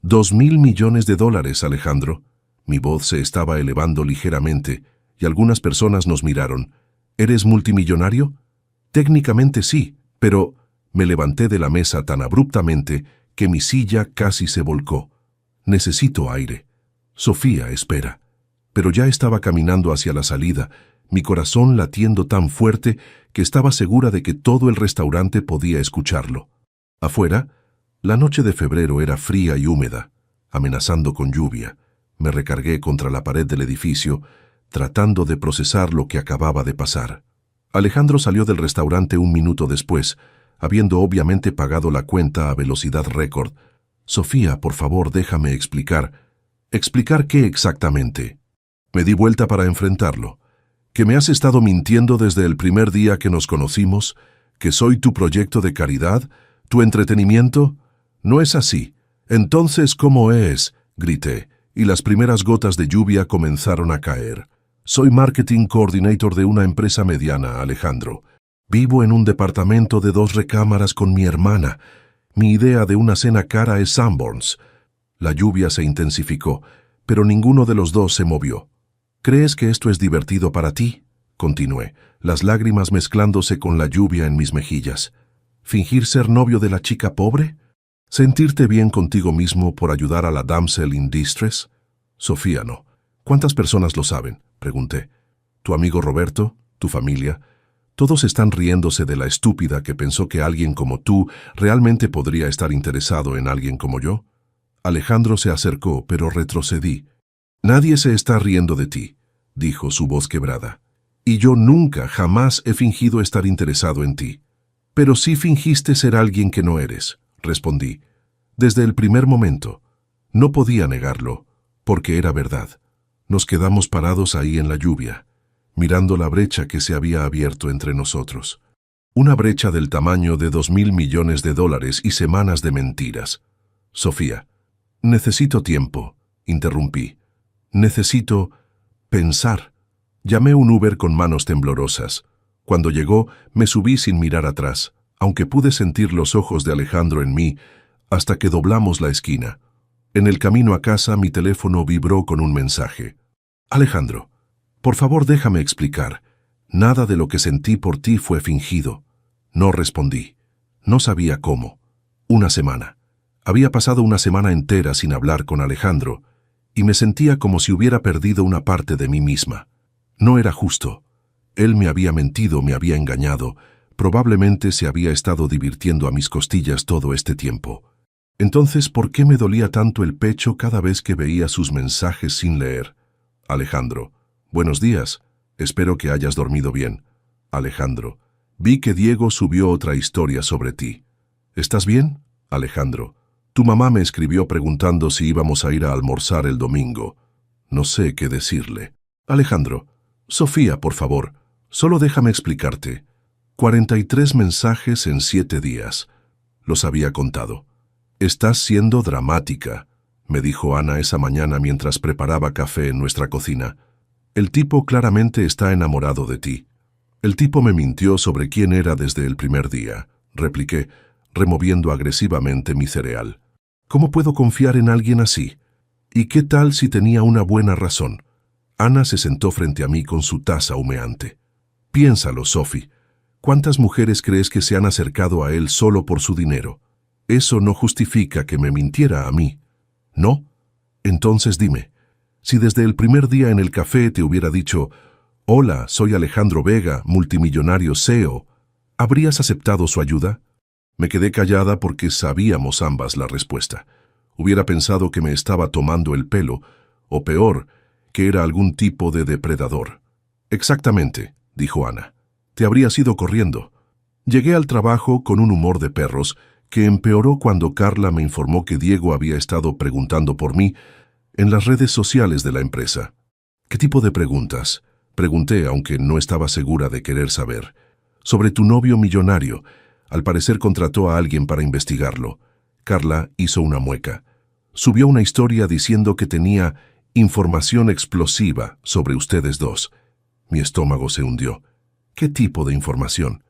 2.000 millones de dólares, Alejandro. Mi voz se estaba elevando ligeramente y algunas personas nos miraron. ¿Eres multimillonario? Técnicamente sí, pero me levanté de la mesa tan abruptamente que mi silla casi se volcó. Necesito aire. Sofía, espera. Pero ya estaba caminando hacia la salida, mi corazón latiendo tan fuerte que estaba segura de que todo el restaurante podía escucharlo. Afuera, la noche de febrero era fría y húmeda, amenazando con lluvia. Me recargué contra la pared del edificio, tratando de procesar lo que acababa de pasar. Alejandro salió del restaurante un minuto después, habiendo obviamente pagado la cuenta a velocidad récord. Sofía, por favor, déjame explicar. ¿Explicar qué exactamente? Me di vuelta para enfrentarlo. ¿Que me has estado mintiendo desde el primer día que nos conocimos? ¿Que soy tu proyecto de caridad? ¿Tu entretenimiento? No es así. Entonces, ¿cómo es? Grité, y las primeras gotas de lluvia comenzaron a caer. Soy Marketing Coordinator de una empresa mediana, Alejandro. Vivo en un departamento de 2 recámaras con mi hermana. Mi idea de una cena cara es Sanborns. La lluvia se intensificó, pero ninguno de los dos se movió. ¿Crees que esto es divertido para ti? Continué, las lágrimas mezclándose con la lluvia en mis mejillas. ¿Fingir ser novio de la chica pobre? ¿Sentirte bien contigo mismo por ayudar a la damsel in distress? Sofía, no. ¿Cuántas personas lo saben? Pregunté. ¿Tu amigo Roberto? ¿Tu familia? Todos están riéndose de la estúpida que pensó que alguien como tú realmente podría estar interesado en alguien como yo. Alejandro se acercó, pero retrocedí. Nadie se está riendo de ti, dijo su voz quebrada. Y yo nunca, jamás he fingido estar interesado en ti. Pero sí fingiste ser alguien que no eres, respondí. Desde el primer momento. No podía negarlo, porque era verdad. Nos quedamos parados ahí en la lluvia, mirando la brecha que se había abierto entre nosotros. Una brecha del tamaño de 2.000 millones de dólares y semanas de mentiras. Sofía, necesito tiempo, interrumpí. Necesito pensar. Llamé un Uber con manos temblorosas. Cuando llegó, me subí sin mirar atrás, aunque pude sentir los ojos de Alejandro en mí, hasta que doblamos la esquina. En el camino a casa, mi teléfono vibró con un mensaje. Alejandro, por favor déjame explicar. Nada de lo que sentí por ti fue fingido. No respondí. No sabía cómo. Una semana. Había pasado una semana entera sin hablar con Alejandro, y me sentía como si hubiera perdido una parte de mí misma. No era justo. Él me había mentido, me había engañado. Probablemente se había estado divirtiendo a mis costillas todo este tiempo. Entonces, ¿por qué me dolía tanto el pecho cada vez que veía sus mensajes sin leer? Alejandro, buenos días. Espero que hayas dormido bien. Alejandro, vi que Diego subió otra historia sobre ti. ¿Estás bien? Alejandro, tu mamá me escribió preguntando si íbamos a ir a almorzar el domingo. No sé qué decirle. Alejandro, Sofía, por favor, solo déjame explicarte. 43 mensajes en 7 días. Los había contado. Estás siendo dramática, me dijo Ana esa mañana mientras preparaba café en nuestra cocina. El tipo claramente está enamorado de ti. El tipo me mintió sobre quién era desde el primer día, repliqué, removiendo agresivamente mi cereal. ¿Cómo puedo confiar en alguien así? ¿Y qué tal si tenía una buena razón? Ana se sentó frente a mí con su taza humeante. Piénsalo, Sophie. ¿Cuántas mujeres crees que se han acercado a él solo por su dinero? Eso no justifica que me mintiera a mí. ¿No? Entonces dime, si desde el primer día en el café te hubiera dicho, «Hola, soy Alejandro Vega, multimillonario CEO», ¿habrías aceptado su ayuda? Me quedé callada porque sabíamos ambas la respuesta. Hubiera pensado que me estaba tomando el pelo, o peor, que era algún tipo de depredador. Exactamente, dijo Ana. Te habrías ido corriendo. Llegué al trabajo con un humor de perros que empeoró cuando Carla me informó que Diego había estado preguntando por mí en las redes sociales de la empresa. ¿Qué tipo de preguntas? Pregunté, aunque no estaba segura de querer saber. Sobre tu novio millonario. Al parecer contrató a alguien para investigarlo. Carla hizo una mueca. Subió una historia diciendo que tenía información explosiva sobre ustedes dos. Mi estómago se hundió. ¿Qué tipo de información?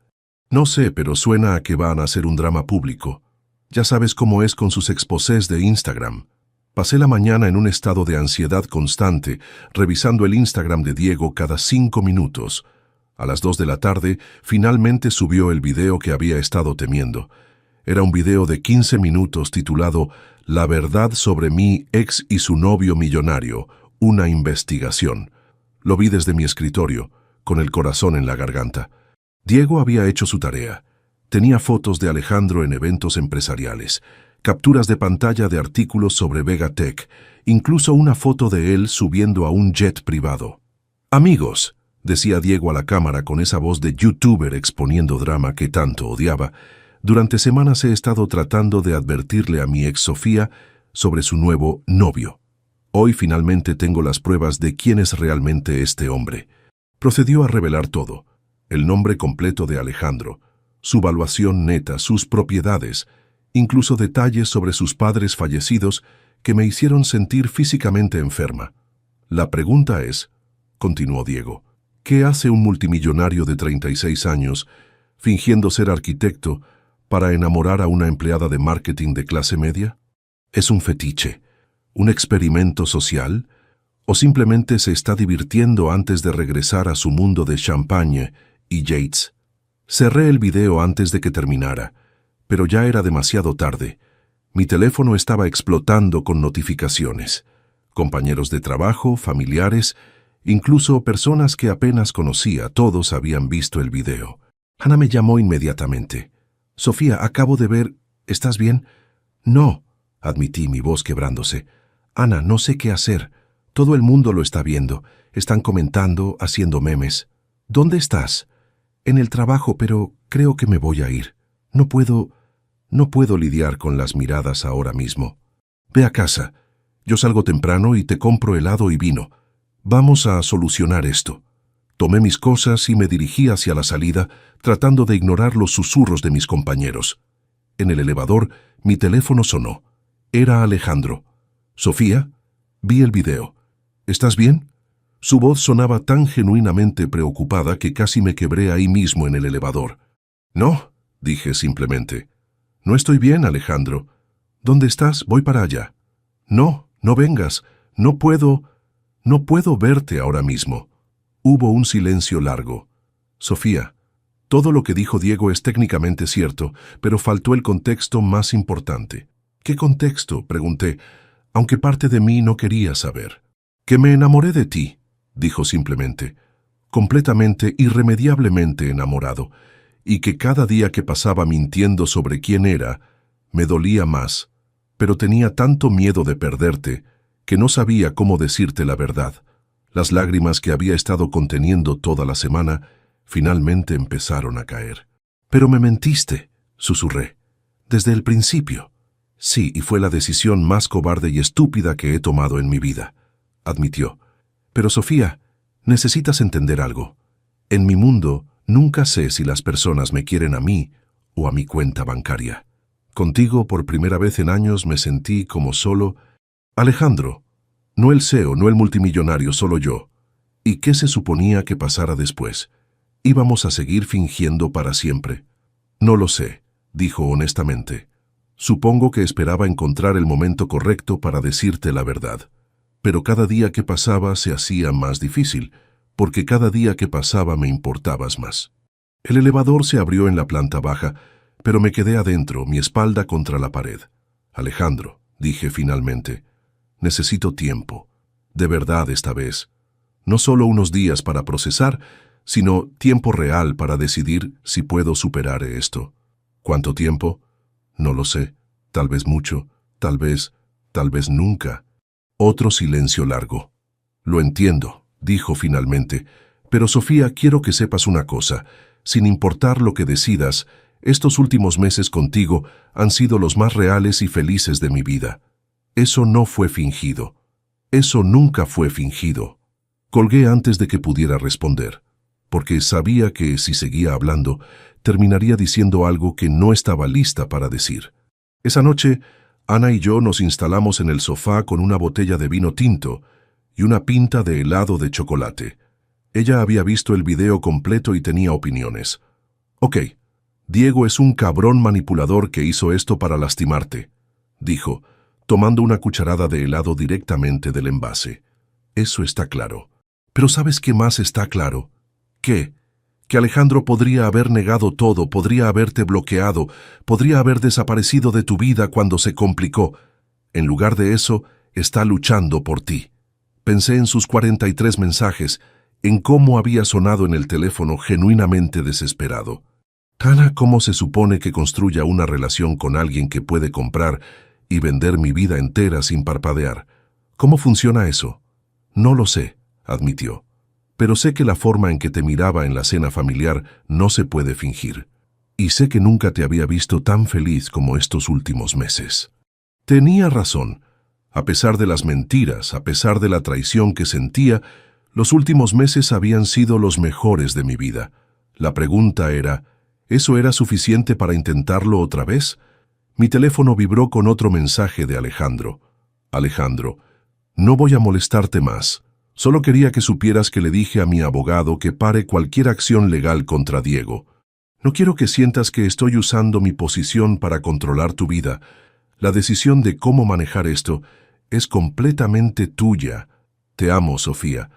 No sé, pero suena a que van a hacer un drama público. Ya sabes cómo es con sus exposés de Instagram. Pasé la mañana en un estado de ansiedad constante, revisando el Instagram de Diego cada 5 minutos. A las 2 de la tarde, finalmente subió el video que había estado temiendo. Era un video de 15 minutos titulado La verdad sobre mi ex y su novio millonario, una investigación. Lo vi desde mi escritorio, con el corazón en la garganta. Diego había hecho su tarea. Tenía fotos de Alejandro en eventos empresariales, capturas de pantalla de artículos sobre Vegatech, incluso una foto de él subiendo a un jet privado. «Amigos», decía Diego a la cámara con esa voz de youtuber exponiendo drama que tanto odiaba, «durante semanas he estado tratando de advertirle a mi ex Sofía sobre su nuevo novio. Hoy finalmente tengo las pruebas de quién es realmente este hombre». Procedió a revelar todo: el nombre completo de Alejandro, su valuación neta, sus propiedades, incluso detalles sobre sus padres fallecidos que me hicieron sentir físicamente enferma. «La pregunta es», continuó Diego, «¿qué hace un multimillonario de 36 años, fingiendo ser arquitecto, para enamorar a una empleada de marketing de clase media? ¿Es un fetiche? ¿Un experimento social? ¿O simplemente se está divirtiendo antes de regresar a su mundo de champagne y Yates?» Cerré el video antes de que terminara, pero ya era demasiado tarde. Mi teléfono estaba explotando con notificaciones. Compañeros de trabajo, familiares, incluso personas que apenas conocía, todos habían visto el video. Ana me llamó inmediatamente. «Sofía, acabo de ver... ¿Estás bien?» «No», admití, mi voz quebrándose. «Ana, no sé qué hacer. Todo el mundo lo está viendo. Están comentando, haciendo memes. ¿Dónde estás?» «En el trabajo, pero creo que me voy a ir. No puedo lidiar con las miradas ahora mismo. Ve a casa. Yo salgo temprano y te compro helado y vino. Vamos a solucionar esto». Tomé mis cosas y me dirigí hacia la salida, tratando de ignorar los susurros de mis compañeros. En el elevador, mi teléfono sonó. Era Alejandro. «Sofía, vi el video. ¿Estás bien?» Su voz sonaba tan genuinamente preocupada que casi me quebré ahí mismo en el elevador. «No», dije simplemente. «No estoy bien, Alejandro. ¿Dónde estás? Voy para allá». «No, no vengas. No puedo verte ahora mismo». Hubo un silencio largo. «Sofía, todo lo que dijo Diego es técnicamente cierto, pero faltó el contexto más importante». «¿Qué contexto?», pregunté, aunque parte de mí no quería saber. «Que me enamoré de ti», dijo simplemente, «completamente, irremediablemente enamorado, y que cada día que pasaba mintiendo sobre quién era, me dolía más, pero tenía tanto miedo de perderte que no sabía cómo decirte la verdad». Las lágrimas que había estado conteniendo toda la semana finalmente empezaron a caer. «Pero me mentiste», susurré, «desde el principio». «Sí, y fue la decisión más cobarde y estúpida que he tomado en mi vida», admitió. «Pero Sofía, necesitas entender algo. En mi mundo nunca sé si las personas me quieren a mí o a mi cuenta bancaria. Contigo por primera vez en años me sentí como solo. Alejandro, no el CEO, no el multimillonario, solo yo. ¿Y qué se suponía que pasara después? ¿Íbamos a seguir fingiendo para siempre?» «No lo sé», dijo honestamente. «Supongo que esperaba encontrar el momento correcto para decirte la verdad. Pero cada día que pasaba se hacía más difícil, porque cada día que pasaba me importabas más». El elevador se abrió en la planta baja, pero me quedé adentro, mi espalda contra la pared. «Alejandro», dije finalmente, «necesito tiempo, de verdad esta vez. No solo unos días para procesar, sino tiempo real para decidir si puedo superar esto». «¿Cuánto tiempo?» «No lo sé. Tal vez mucho, tal vez nunca». Otro silencio largo. «Lo entiendo», dijo finalmente, «pero Sofía, quiero que sepas una cosa. Sin importar lo que decidas, estos últimos meses contigo han sido los más reales y felices de mi vida. Eso no fue fingido. Eso nunca fue fingido». Colgué antes de que pudiera responder, porque sabía que si seguía hablando, terminaría diciendo algo que no estaba lista para decir. Esa noche, Ana y yo nos instalamos en el sofá con una botella de vino tinto y una pinta de helado de chocolate. Ella había visto el video completo y tenía opiniones. «Ok, Diego es un cabrón manipulador que hizo esto para lastimarte», dijo, tomando una cucharada de helado directamente del envase. «Eso está claro. Pero ¿sabes qué más está claro? ¿Qué? Que Alejandro podría haber negado todo, podría haberte bloqueado, podría haber desaparecido de tu vida cuando se complicó. En lugar de eso, está luchando por ti». Pensé en sus 43 mensajes, en cómo había sonado en el teléfono genuinamente desesperado. Ana, ¿cómo se supone que construya una relación con alguien que puede comprar y vender mi vida entera sin parpadear? ¿Cómo funciona eso? No lo sé, admitió. Pero sé que la forma en que te miraba en la cena familiar no se puede fingir. Y sé que nunca te había visto tan feliz como estos últimos meses. Tenía razón. A pesar de las mentiras, a pesar de la traición que sentía, los últimos meses habían sido los mejores de mi vida. La pregunta era, ¿eso era suficiente para intentarlo otra vez? Mi teléfono vibró con otro mensaje de Alejandro. «Alejandro, no voy a molestarte más. Solo quería que supieras que le dije a mi abogado que pare cualquier acción legal contra Diego. No quiero que sientas que estoy usando mi posición para controlar tu vida. La decisión de cómo manejar esto es completamente tuya. Te amo, Sofía.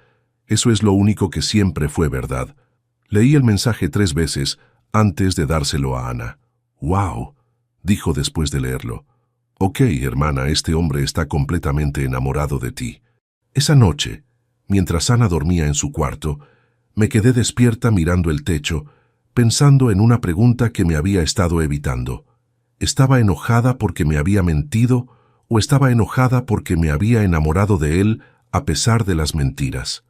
Eso es lo único que siempre fue verdad». Leí el mensaje 3 veces antes de dárselo a Ana. «¡Wow!», dijo después de leerlo. «Ok, hermana, este hombre está completamente enamorado de ti». Esa noche, mientras Ana dormía en su cuarto, me quedé despierta mirando el techo, pensando en una pregunta que me había estado evitando. ¿Estaba enojada porque me había mentido o estaba enojada porque me había enamorado de él a pesar de las mentiras?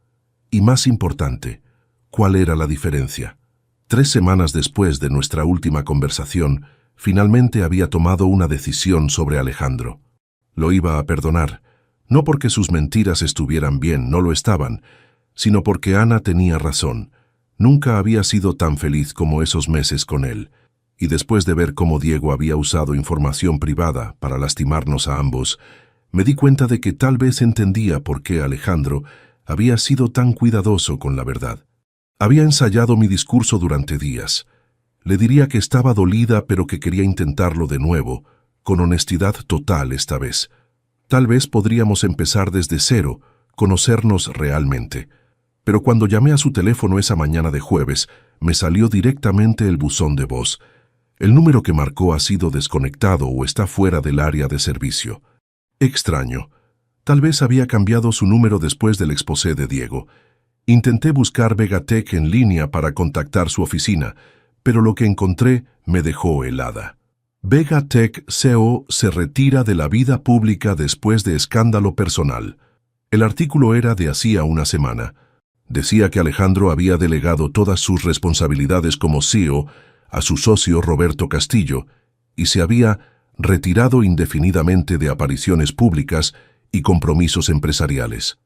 Y más importante, ¿cuál era la diferencia? 3 semanas después de nuestra última conversación, finalmente había tomado una decisión sobre Alejandro. Lo iba a perdonar, no porque sus mentiras estuvieran bien, no lo estaban, sino porque Ana tenía razón. Nunca había sido tan feliz como esos meses con él, y después de ver cómo Diego había usado información privada para lastimarnos a ambos, me di cuenta de que tal vez entendía por qué Alejandro había sido tan cuidadoso con la verdad. Había ensayado mi discurso durante días. Le diría que estaba dolida, pero que quería intentarlo de nuevo, con honestidad total esta vez. Tal vez podríamos empezar desde cero, conocernos realmente. Pero cuando llamé a su teléfono esa mañana de jueves, me salió directamente el buzón de voz. El número que marcó ha sido desconectado o está fuera del área de servicio. Extraño. Tal vez había cambiado su número después del exposé de Diego. Intenté buscar Vegatech en línea para contactar su oficina, pero lo que encontré me dejó helada. Vegatech CEO se retira de la vida pública después de escándalo personal. El artículo era de hacía una semana. Decía que Alejandro había delegado todas sus responsabilidades como CEO a su socio Roberto Castillo y se había retirado indefinidamente de apariciones públicas y compromisos empresariales.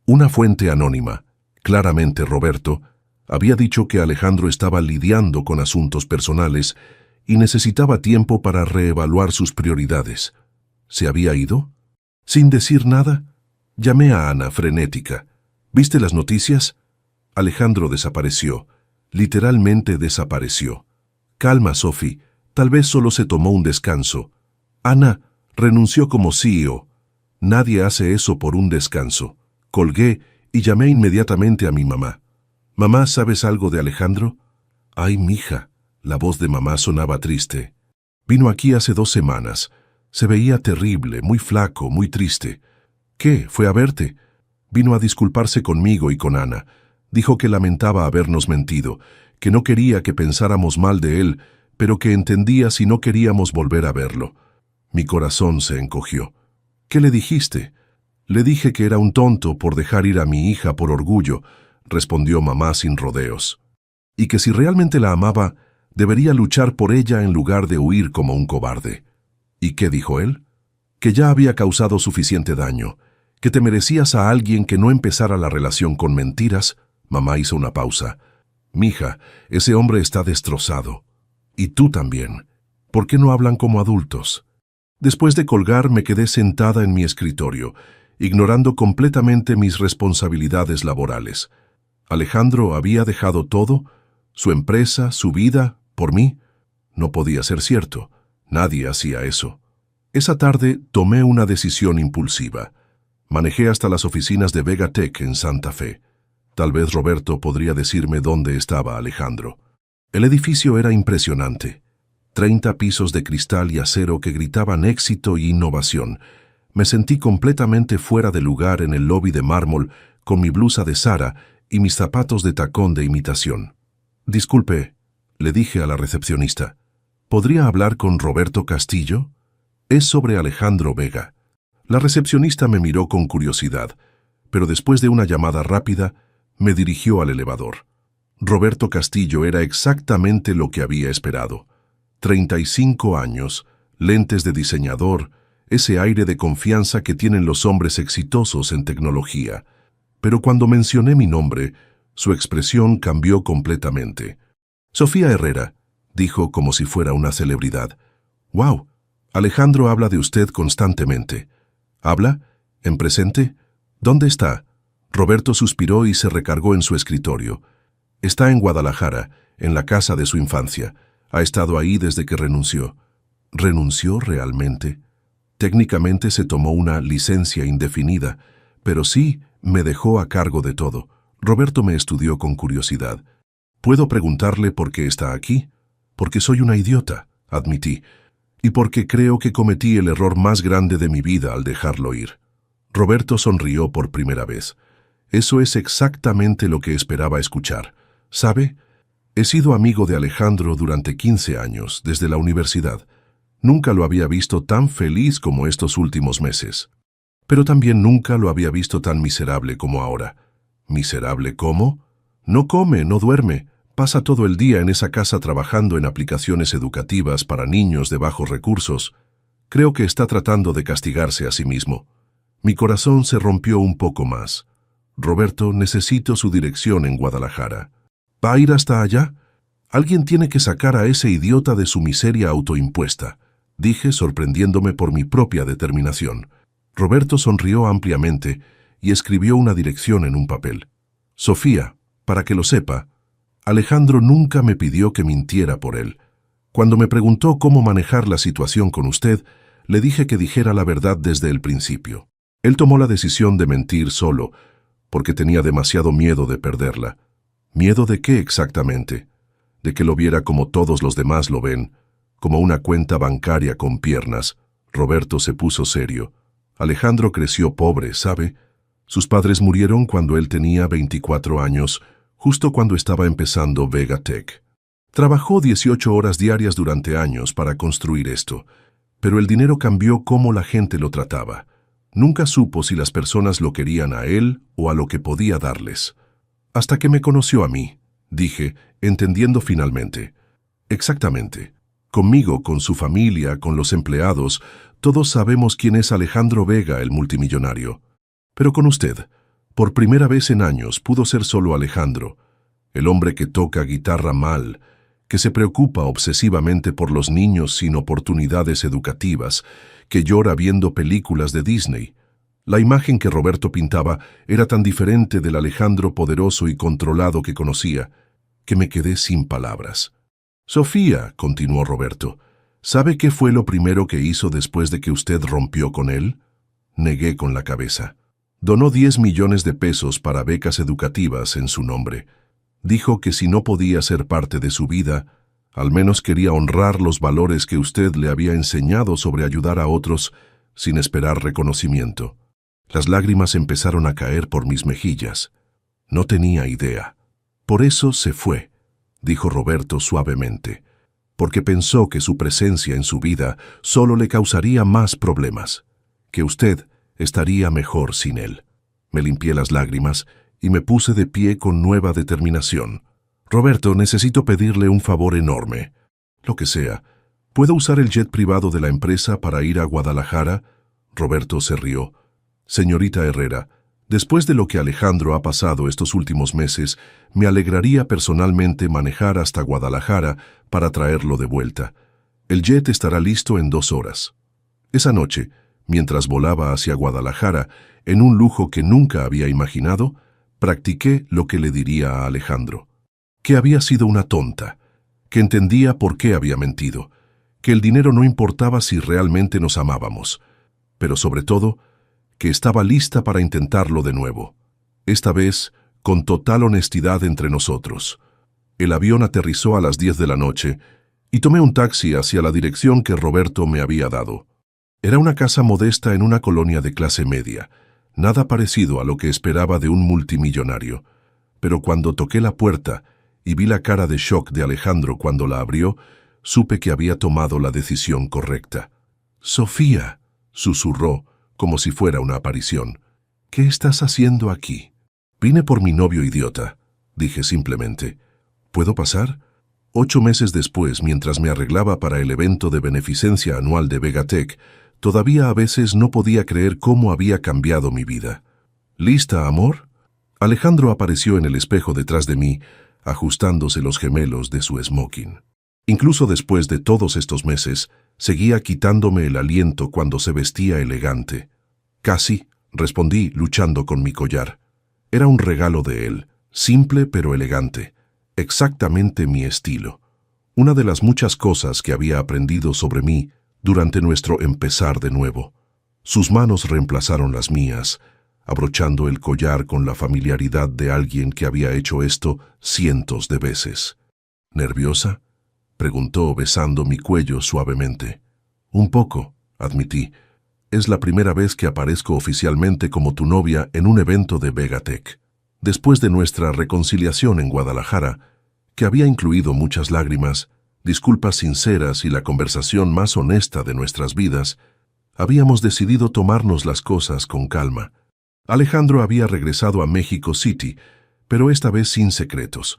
Una fuente anónima, claramente Roberto, había dicho que Alejandro estaba lidiando con asuntos personales y necesitaba tiempo para reevaluar sus prioridades. ¿Se había ido? Sin decir nada, llamé a Ana, frenética. ¿Viste las noticias? Alejandro desapareció. Literalmente desapareció. Calma, Sophie. Tal vez solo se tomó un descanso. Ana renunció como CEO. Nadie hace eso por un descanso. Colgué y llamé inmediatamente a mi mamá. «Mamá, ¿sabes algo de Alejandro?» «Ay, mija». La voz de mamá sonaba triste. «Vino aquí hace 2 semanas. Se veía terrible, muy flaco, muy triste». «¿Qué? ¿Fue a verte?» «Vino a disculparse conmigo y con Ana. Dijo que lamentaba habernos mentido, que no quería que pensáramos mal de él, pero que entendía si no queríamos volver a verlo». Mi corazón se encogió. «¿Qué le dijiste?» «Le dije que era un tonto por dejar ir a mi hija por orgullo», respondió mamá sin rodeos. «Y que si realmente la amaba, debería luchar por ella en lugar de huir como un cobarde». ¿Y qué dijo él? Que ya había causado suficiente daño, que te merecías a alguien que no empezara la relación con mentiras. Mamá hizo una pausa. «Mija, ese hombre está destrozado. Y tú también. ¿Por qué no hablan como adultos?» Después de colgar me quedé sentada en mi escritorio, ignorando completamente mis responsabilidades laborales. ¿Alejandro había dejado todo? ¿Su empresa, su vida, por mí? No podía ser cierto. Nadie hacía eso. Esa tarde tomé una decisión impulsiva. Manejé hasta las oficinas de Vegatech en Santa Fe. Tal vez Roberto podría decirme dónde estaba Alejandro. El edificio era impresionante. 30 pisos de cristal y acero que gritaban éxito y innovación. Me sentí completamente fuera de lugar en el lobby de mármol con mi blusa de Zara y mis zapatos de tacón de imitación. «Disculpe», le dije a la recepcionista, «¿podría hablar con Roberto Castillo? Es sobre Alejandro Vega». La recepcionista me miró con curiosidad, pero después de una llamada rápida, me dirigió al elevador. Roberto Castillo era exactamente lo que había esperado. 35 años, lentes de diseñador, ese aire de confianza que tienen los hombres exitosos en tecnología. Pero cuando mencioné mi nombre, su expresión cambió completamente. «Sofía Herrera», dijo como si fuera una celebridad. «¡Wow! Alejandro habla de usted constantemente». «¿Habla? ¿En presente? ¿Dónde está?» Roberto suspiró y se recargó en su escritorio. «Está en Guadalajara, en la casa de su infancia. Ha estado ahí desde que renunció». ¿Renunció realmente? Técnicamente se tomó una licencia indefinida, pero sí me dejó a cargo de todo. Roberto me estudió con curiosidad. «¿Puedo preguntarle por qué está aquí?» «Porque soy una idiota», admití, «y porque creo que cometí el error más grande de mi vida al dejarlo ir». Roberto sonrió por primera vez. «Eso es exactamente lo que esperaba escuchar. ¿Sabe? He sido amigo de Alejandro durante 15 años, desde la universidad. Nunca lo había visto tan feliz como estos últimos meses. Pero también nunca lo había visto tan miserable como ahora». «¿Miserable cómo?» «No come, no duerme. Pasa todo el día en esa casa trabajando en aplicaciones educativas para niños de bajos recursos. Creo que está tratando de castigarse a sí mismo». Mi corazón se rompió un poco más. «Roberto, necesito su dirección en Guadalajara». «¿Va a ir hasta allá? Alguien tiene que sacar a ese idiota de su miseria autoimpuesta», dije, sorprendiéndome por mi propia determinación. Roberto sonrió ampliamente y escribió una dirección en un papel. «Sofía, para que lo sepa, Alejandro nunca me pidió que mintiera por él. Cuando me preguntó cómo manejar la situación con usted, le dije que dijera la verdad desde el principio. Él tomó la decisión de mentir solo, porque tenía demasiado miedo de perderla». «¿Miedo de qué exactamente?» «De que lo viera como todos los demás lo ven, como una cuenta bancaria con piernas». Roberto se puso serio. «Alejandro creció pobre, ¿sabe? Sus padres murieron cuando él tenía 24 años, justo cuando estaba empezando Vegatech. Trabajó 18 horas diarias durante años para construir esto, pero el dinero cambió cómo la gente lo trataba. Nunca supo si las personas lo querían a él o a lo que podía darles. Hasta que me conoció a mí», dije, entendiendo finalmente. «Exactamente. Conmigo, con su familia, con los empleados, todos sabemos quién es Alejandro Vega, el multimillonario. Pero con usted, por primera vez en años, pudo ser solo Alejandro, el hombre que toca guitarra mal, que se preocupa obsesivamente por los niños sin oportunidades educativas, que llora viendo películas de Disney». La imagen que Roberto pintaba era tan diferente del Alejandro poderoso y controlado que conocía, que me quedé sin palabras. «Sofía», continuó Roberto, «¿sabe qué fue lo primero que hizo después de que usted rompió con él?» Negué con la cabeza. «Donó 10 millones de pesos para becas educativas en su nombre. Dijo que si no podía ser parte de su vida, al menos quería honrar los valores que usted le había enseñado sobre ayudar a otros sin esperar reconocimiento». Las lágrimas empezaron a caer por mis mejillas. No tenía idea. «Por eso se fue», dijo Roberto suavemente, «porque pensó que su presencia en su vida solo le causaría más problemas, que usted estaría mejor sin él». Me limpié las lágrimas y me puse de pie con nueva determinación. «Roberto, necesito pedirle un favor enorme. Lo que sea. ¿Puedo usar el jet privado de la empresa para ir a Guadalajara?» Roberto se rió. «Señorita Herrera, después de lo que Alejandro ha pasado estos últimos meses, me alegraría personalmente manejar hasta Guadalajara para traerlo de vuelta. El jet estará listo en 2 horas». Esa noche, mientras volaba hacia Guadalajara, en un lujo que nunca había imaginado, Practiqué lo que le diría a Alejandro, que había sido una tonta, que entendía por qué había mentido, que el dinero no importaba si realmente nos amábamos, pero sobre todo, que estaba lista para intentarlo de nuevo. Esta vez, con total honestidad entre nosotros. El avión aterrizó a las 10 de la noche y tomé un taxi hacia la dirección que Roberto me había dado. Era una casa modesta en una colonia de clase media, nada parecido a lo que esperaba de un multimillonario. Pero cuando toqué la puerta y vi la cara de shock de Alejandro cuando la abrió, supe que había tomado la decisión correcta. «Sofía», susurró, como si fuera una aparición. «¿Qué estás haciendo aquí?» «Vine por mi novio idiota», dije simplemente. «¿Puedo pasar?» 8 meses después, mientras me arreglaba para el evento de beneficencia anual de Vegatech, todavía a veces no podía creer cómo había cambiado mi vida. «¿Lista, amor?» Alejandro apareció en el espejo detrás de mí, ajustándose los gemelos de su smoking. Incluso después de todos estos meses, seguía quitándome el aliento cuando se vestía elegante. «Casi», respondí, luchando con mi collar. Era un regalo de él, simple pero elegante, exactamente mi estilo. Una de las muchas cosas que había aprendido sobre mí durante nuestro empezar de nuevo. Sus manos reemplazaron las mías, abrochando el collar con la familiaridad de alguien que había hecho esto cientos de veces. «¿Nerviosa?», preguntó besando mi cuello suavemente. «Un poco», admití. «Es la primera vez que aparezco oficialmente como tu novia en un evento de Vegatech. Después de nuestra reconciliación en Guadalajara, que había incluido muchas lágrimas, disculpas sinceras y la conversación más honesta de nuestras vidas, habíamos decidido tomarnos las cosas con calma. Alejandro había regresado a México City, pero esta vez sin secretos.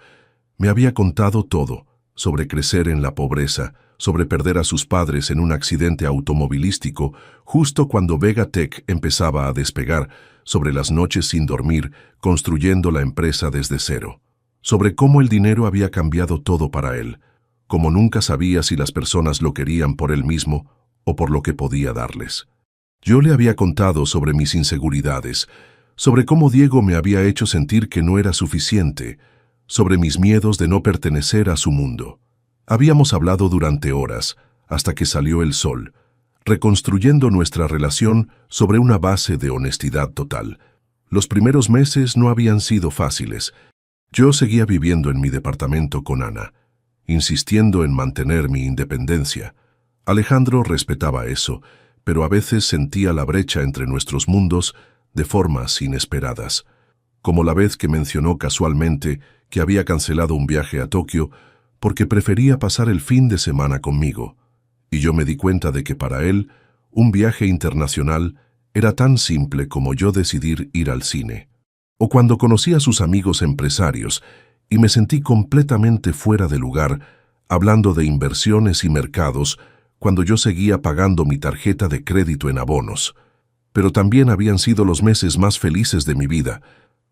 Me había contado todo, sobre crecer en la pobreza, sobre perder a sus padres en un accidente automovilístico justo cuando Vegatech empezaba a despegar, sobre las noches sin dormir, construyendo la empresa desde cero, sobre cómo el dinero había cambiado todo para él, como nunca sabía si las personas lo querían por él mismo o por lo que podía darles. Yo le había contado sobre mis inseguridades, sobre cómo Diego me había hecho sentir que no era suficiente, sobre mis miedos de no pertenecer a su mundo. Habíamos hablado durante horas, hasta que salió el sol, reconstruyendo nuestra relación sobre una base de honestidad total. Los primeros meses no habían sido fáciles. Yo seguía viviendo en mi departamento con Ana, insistiendo en mantener mi independencia. Alejandro respetaba eso, pero a veces sentía la brecha entre nuestros mundos de formas inesperadas. Como la vez que mencionó casualmente que había cancelado un viaje a Tokio porque prefería pasar el fin de semana conmigo, y yo me di cuenta de que para él un viaje internacional era tan simple como yo decidir ir al cine. O cuando conocí a sus amigos empresarios y me sentí completamente fuera de lugar, hablando de inversiones y mercados, cuando yo seguía pagando mi tarjeta de crédito en abonos. Pero también habían sido los meses más felices de mi vida.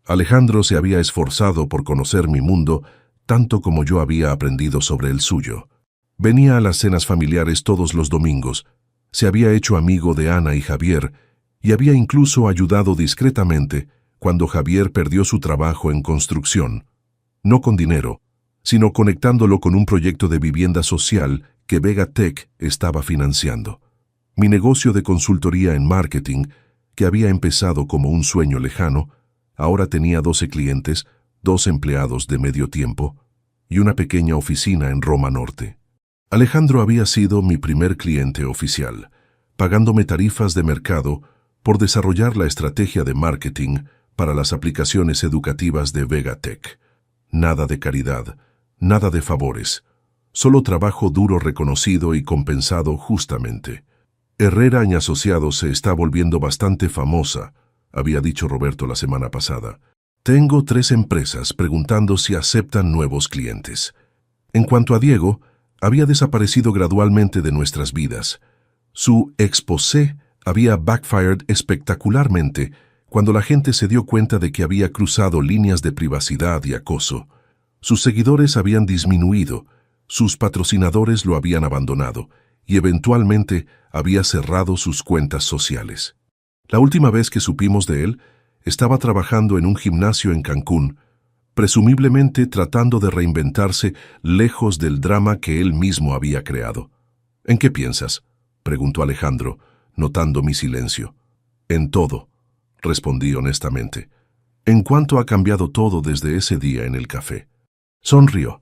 Alejandro se había esforzado por conocer mi mundo, tanto como yo había aprendido sobre el suyo. Venía a las cenas familiares todos los domingos, se había hecho amigo de Ana y Javier, y había incluso ayudado discretamente cuando Javier perdió su trabajo en construcción, no con dinero, sino conectándolo con un proyecto de vivienda social que Vegatech estaba financiando. Mi negocio de consultoría en marketing, que había empezado como un sueño lejano, ahora tenía 12 clientes, 2 empleados de medio tiempo y una pequeña oficina en Roma Norte. Alejandro había sido mi primer cliente oficial, pagándome tarifas de mercado por desarrollar la estrategia de marketing para las aplicaciones educativas de Vegatech. Nada de caridad, nada de favores, solo trabajo duro reconocido y compensado justamente. Herrera y Asociados se está volviendo bastante famosa, había dicho Roberto la semana pasada. Tengo 3 empresas preguntando si aceptan nuevos clientes. En cuanto a Diego, había desaparecido gradualmente de nuestras vidas. Su exposé había backfired espectacularmente cuando la gente se dio cuenta de que había cruzado líneas de privacidad y acoso. Sus seguidores habían disminuido, sus patrocinadores lo habían abandonado y eventualmente había cerrado sus cuentas sociales. La última vez que supimos de él, Estaba trabajando en un gimnasio en Cancún, presumiblemente tratando de reinventarse lejos del drama que él mismo había creado. ¿En qué piensas?, preguntó Alejandro, notando mi silencio. En todo, respondí honestamente. En cuanto ha cambiado todo desde ese día en el café. Sonrió.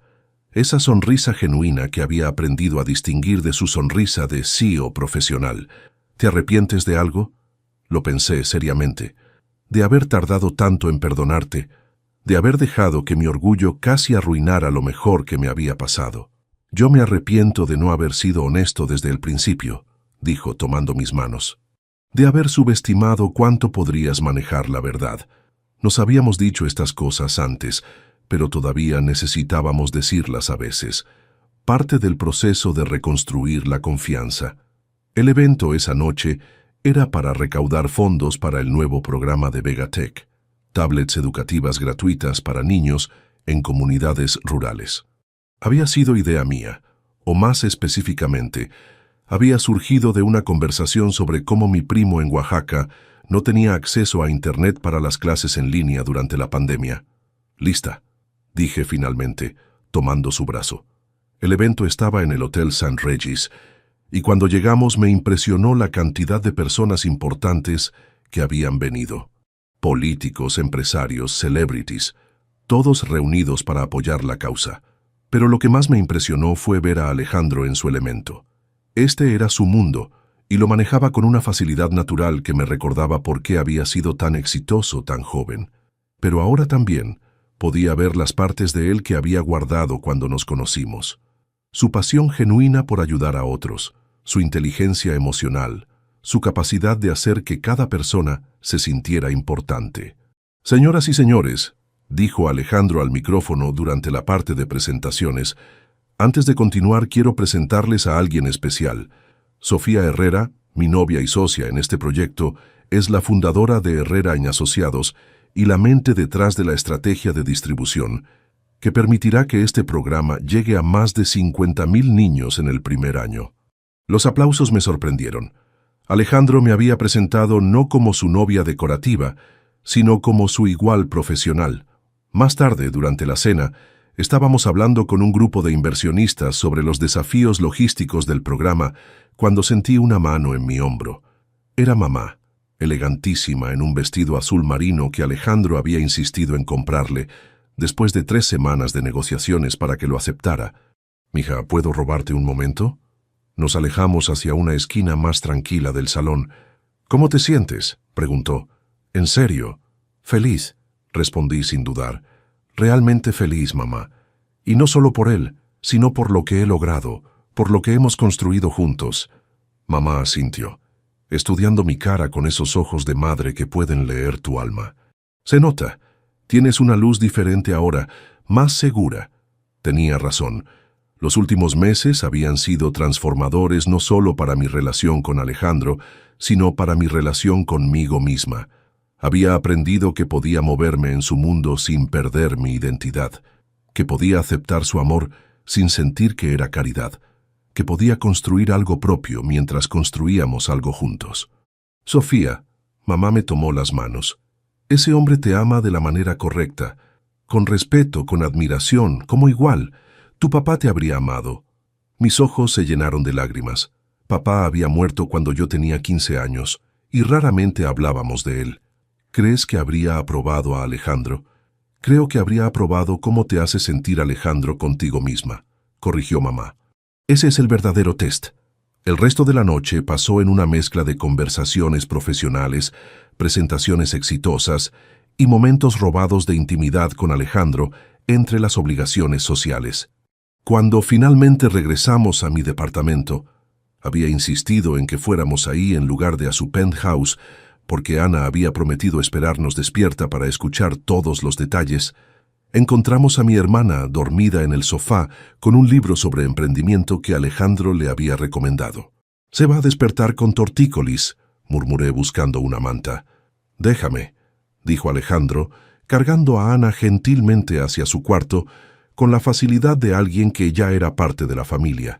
Esa sonrisa genuina que había aprendido a distinguir de su sonrisa de CEO profesional. ¿Te arrepientes de algo? Lo pensé seriamente. De haber tardado tanto en perdonarte, de haber dejado que mi orgullo casi arruinara lo mejor que me había pasado. Yo me arrepiento de no haber sido honesto desde el principio, dijo tomando mis manos. De haber subestimado cuánto podrías manejar la verdad. Nos habíamos dicho estas cosas antes, pero todavía necesitábamos decirlas a veces. Parte del proceso de reconstruir la confianza. El evento esa noche era para recaudar fondos para el nuevo programa de Vegatech, tablets educativas gratuitas para niños en comunidades rurales. Había sido idea mía, o más específicamente, había surgido de una conversación sobre cómo mi primo en Oaxaca no tenía acceso a Internet para las clases en línea durante la pandemia. «Lista», dije finalmente, tomando su brazo. El evento estaba en el Hotel St. Regis, y cuando llegamos me impresionó la cantidad de personas importantes que habían venido. Políticos, empresarios, celebrities, todos reunidos para apoyar la causa. Pero lo que más me impresionó fue ver a Alejandro en su elemento. Este era su mundo, y lo manejaba con una facilidad natural que me recordaba por qué había sido tan exitoso tan joven. Pero ahora también podía ver las partes de él que había guardado cuando nos conocimos. Su pasión genuina por ayudar a otros, su inteligencia emocional, su capacidad de hacer que cada persona se sintiera importante. «Señoras y señores», dijo Alejandro al micrófono durante la parte de presentaciones, «antes de continuar quiero presentarles a alguien especial. Sofía Herrera, mi novia y socia en este proyecto, es la fundadora de Herrera & Asociados y la mente detrás de la estrategia de distribución, que permitirá que este programa llegue a más de 50,000 niños en el primer año». Los aplausos me sorprendieron. Alejandro me había presentado no como su novia decorativa, sino como su igual profesional. Más tarde, durante la cena, estábamos hablando con un grupo de inversionistas sobre los desafíos logísticos del programa cuando sentí una mano en mi hombro. Era mamá, elegantísima en un vestido azul marino que Alejandro había insistido en comprarle, después de 3 semanas de negociaciones para que lo aceptara. «Mija, ¿puedo robarte un momento?» Nos alejamos hacia una esquina más tranquila del salón. «¿Cómo te sientes?», preguntó. «¿En serio?» «Feliz», respondí sin dudar. «Realmente feliz, mamá. Y no solo por él, sino por lo que he logrado, por lo que hemos construido juntos». Mamá asintió, estudiando mi cara con esos ojos de madre que pueden leer tu alma. «Se nota. Tienes una luz diferente ahora, más segura». Tenía razón. Los últimos meses habían sido transformadores no solo para mi relación con Alejandro, sino para mi relación conmigo misma. Había aprendido que podía moverme en su mundo sin perder mi identidad, que podía aceptar su amor sin sentir que era caridad, que podía construir algo propio mientras construíamos algo juntos. «Sofía», mamá me tomó las manos, «ese hombre te ama de la manera correcta, con respeto, con admiración, como igual. Tu papá te habría amado». Mis ojos se llenaron de lágrimas. Papá había muerto cuando yo tenía 15 años, y raramente hablábamos de él. ¿Crees que habría aprobado a Alejandro? Creo que habría aprobado cómo te hace sentir Alejandro contigo misma, corrigió mamá. Ese es el verdadero test. El resto de la noche pasó en una mezcla de conversaciones profesionales, presentaciones exitosas y momentos robados de intimidad con Alejandro entre las obligaciones sociales. Cuando finalmente regresamos a mi departamento, había insistido en que fuéramos ahí en lugar de a su penthouse, porque Ana había prometido esperarnos despierta para escuchar todos los detalles. Encontramos a mi hermana dormida en el sofá con un libro sobre emprendimiento que Alejandro le había recomendado. «Se va a despertar con tortícolis», murmuré buscando una manta. «Déjame», dijo Alejandro, cargando a Ana gentilmente hacia su cuarto, con la facilidad de alguien que ya era parte de la familia.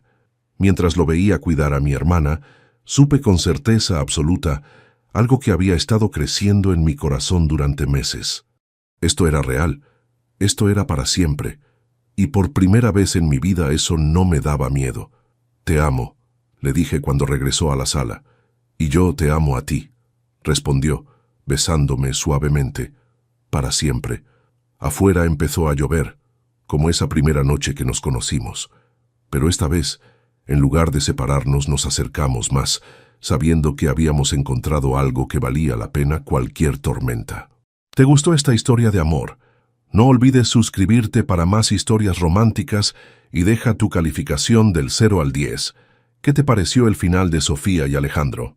Mientras lo veía cuidar a mi hermana, supe con certeza absoluta, algo que había estado creciendo en mi corazón durante meses. Esto era real, esto era para siempre, y por primera vez en mi vida eso no me daba miedo. «Te amo», le dije cuando regresó a la sala. «Y yo te amo a ti», respondió, besándome suavemente. «Para siempre». Afuera empezó a llover, como esa primera noche que nos conocimos. Pero esta vez, en lugar de separarnos, nos acercamos más, sabiendo que habíamos encontrado algo que valía la pena cualquier tormenta. ¿Te gustó esta historia de amor? No olvides suscribirte para más historias románticas y deja tu calificación del 0 al 10. ¿Qué te pareció el final de Sofía y Alejandro?